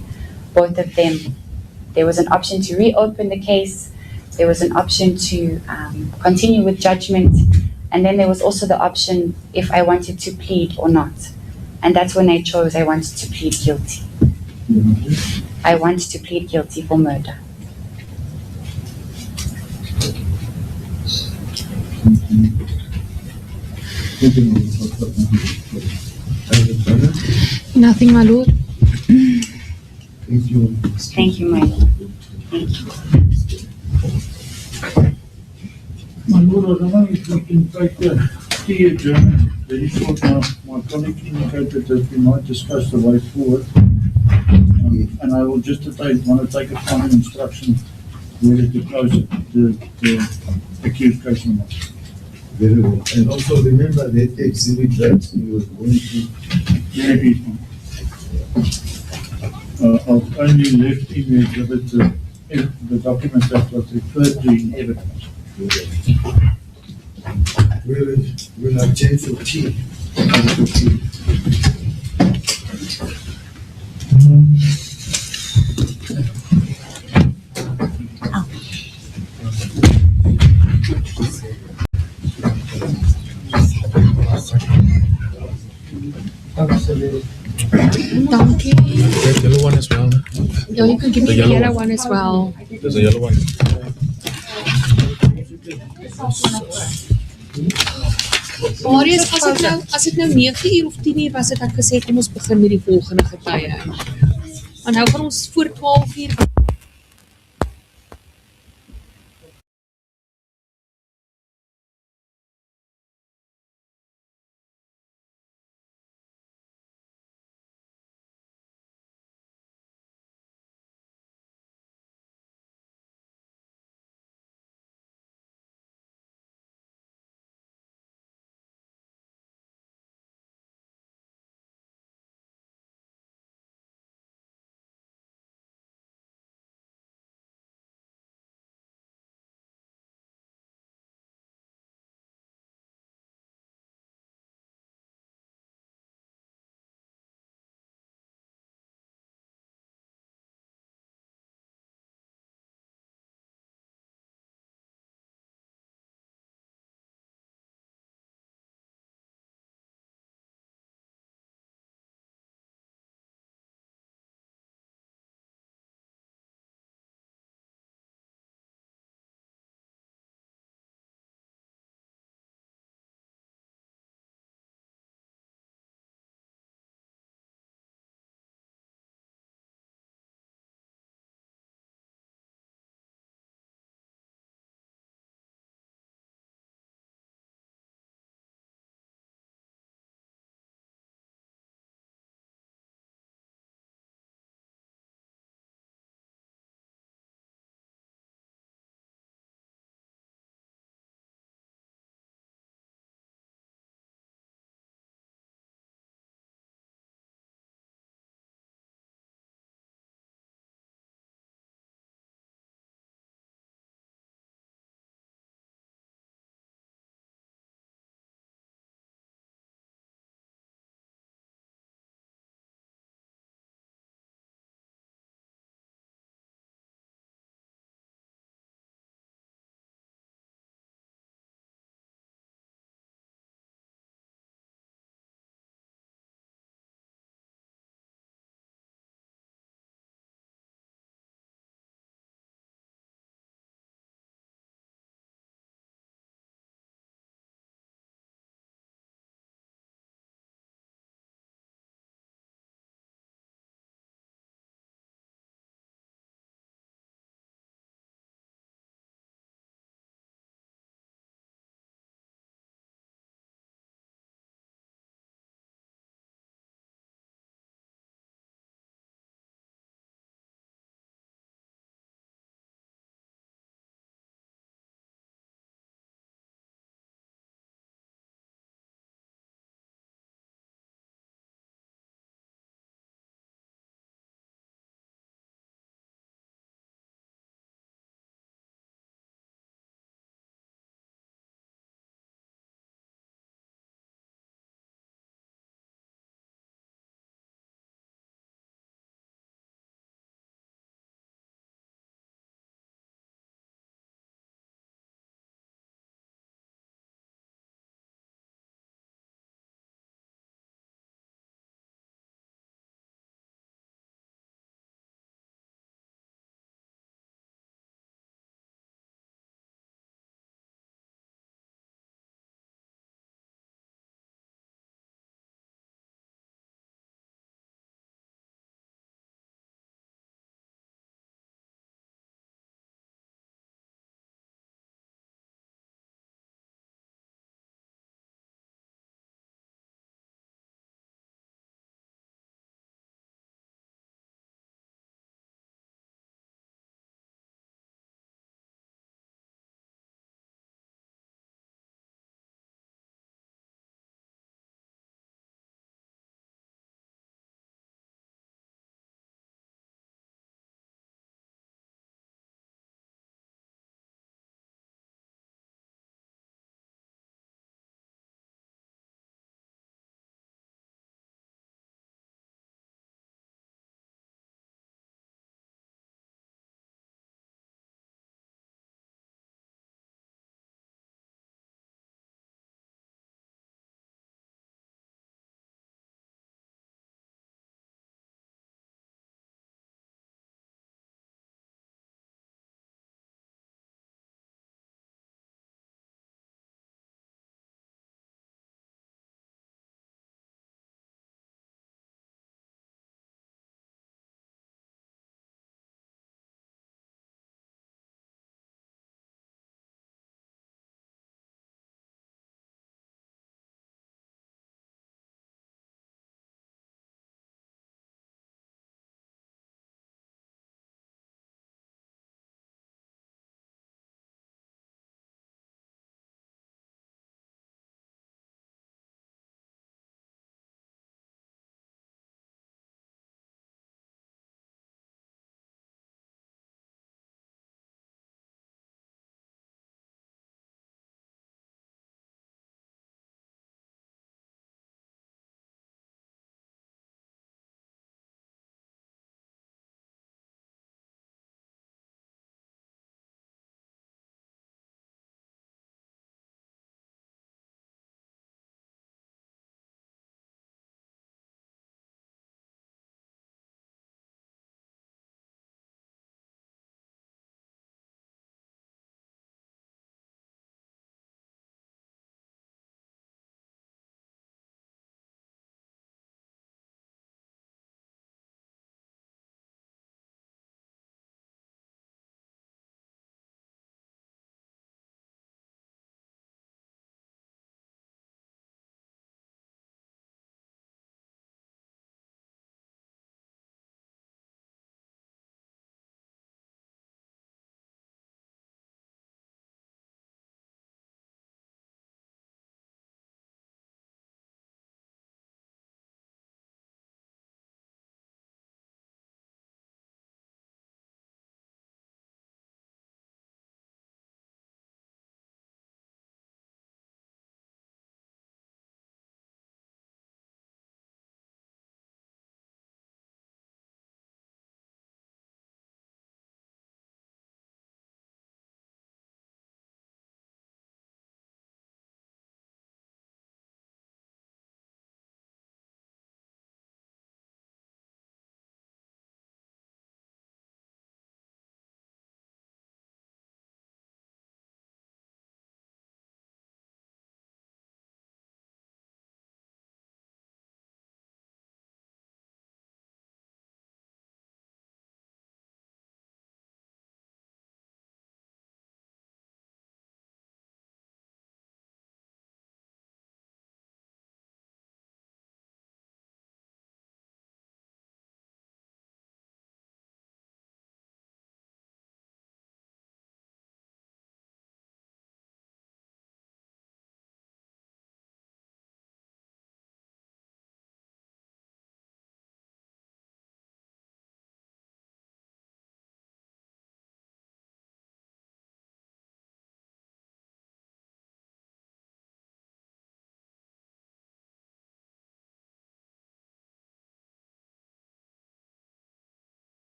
both of them. There was an option to reopen the case. There was an option to continue with judgment. And then there was also the option if I wanted to plead or not. And that's when I chose I wanted to plead guilty. I want to plead guilty for murder. Nothing, my lord. Thank you. Thank you, my lord. Thank you. My lord, I don't know if we can take the plea adjournment very short now. My colleague indicated that we might discuss the way forward. And I will just want to take a final instruction whether to close the accused case or not. Very well. And also remember that exhibit that you were going to. Maybe. I've only left in the exhibit the document that was referred to in evidence. We'll adjourn for tea. Donkey. There's a yellow one as well. Oh, you can give me the yellow one as well. There's a yellow one. Marius, as dit nou 9 uur of 10 uur was, het ek gesê kom ons begin met die volgende getuie. Maar nou gaan ons voor 12 uur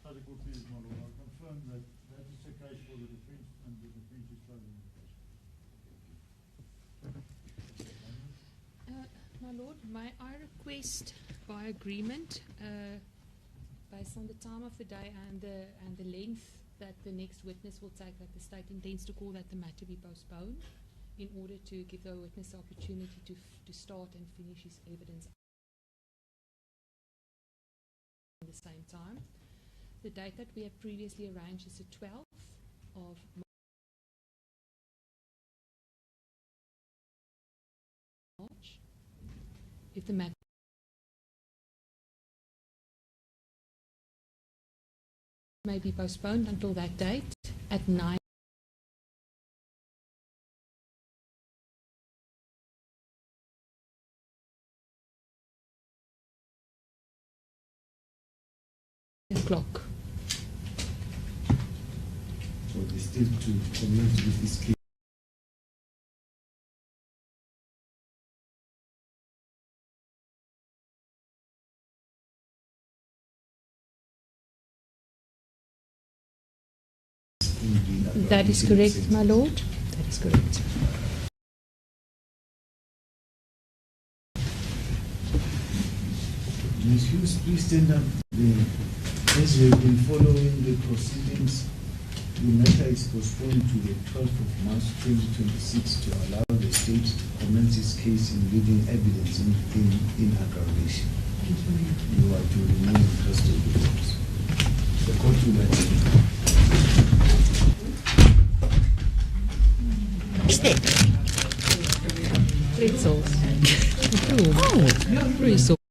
Other court please, my lord, I confirm that that is the case for the defense and the defense is closing the case. My lord, may I request by agreement, based on the time of the day and the length that the next witness will take, that the state intends to call that the matter be postponed in order to give the witness the opportunity to start and finish his evidence at the same time. The date that we have previously arranged is the 12th of March. If the matter may be postponed until that date at 9 o'clock. So they still to commence with this case. That is correct, my lord. That is correct. Ms. Hughes, please stand up. As we have been following the proceedings, the matter is postponed to the 12th of March 2026 to allow the state to commence its case in leading evidence in aggravation. You are to remain in custody. The court will adjourn. Pretzels. Oh, pretzels.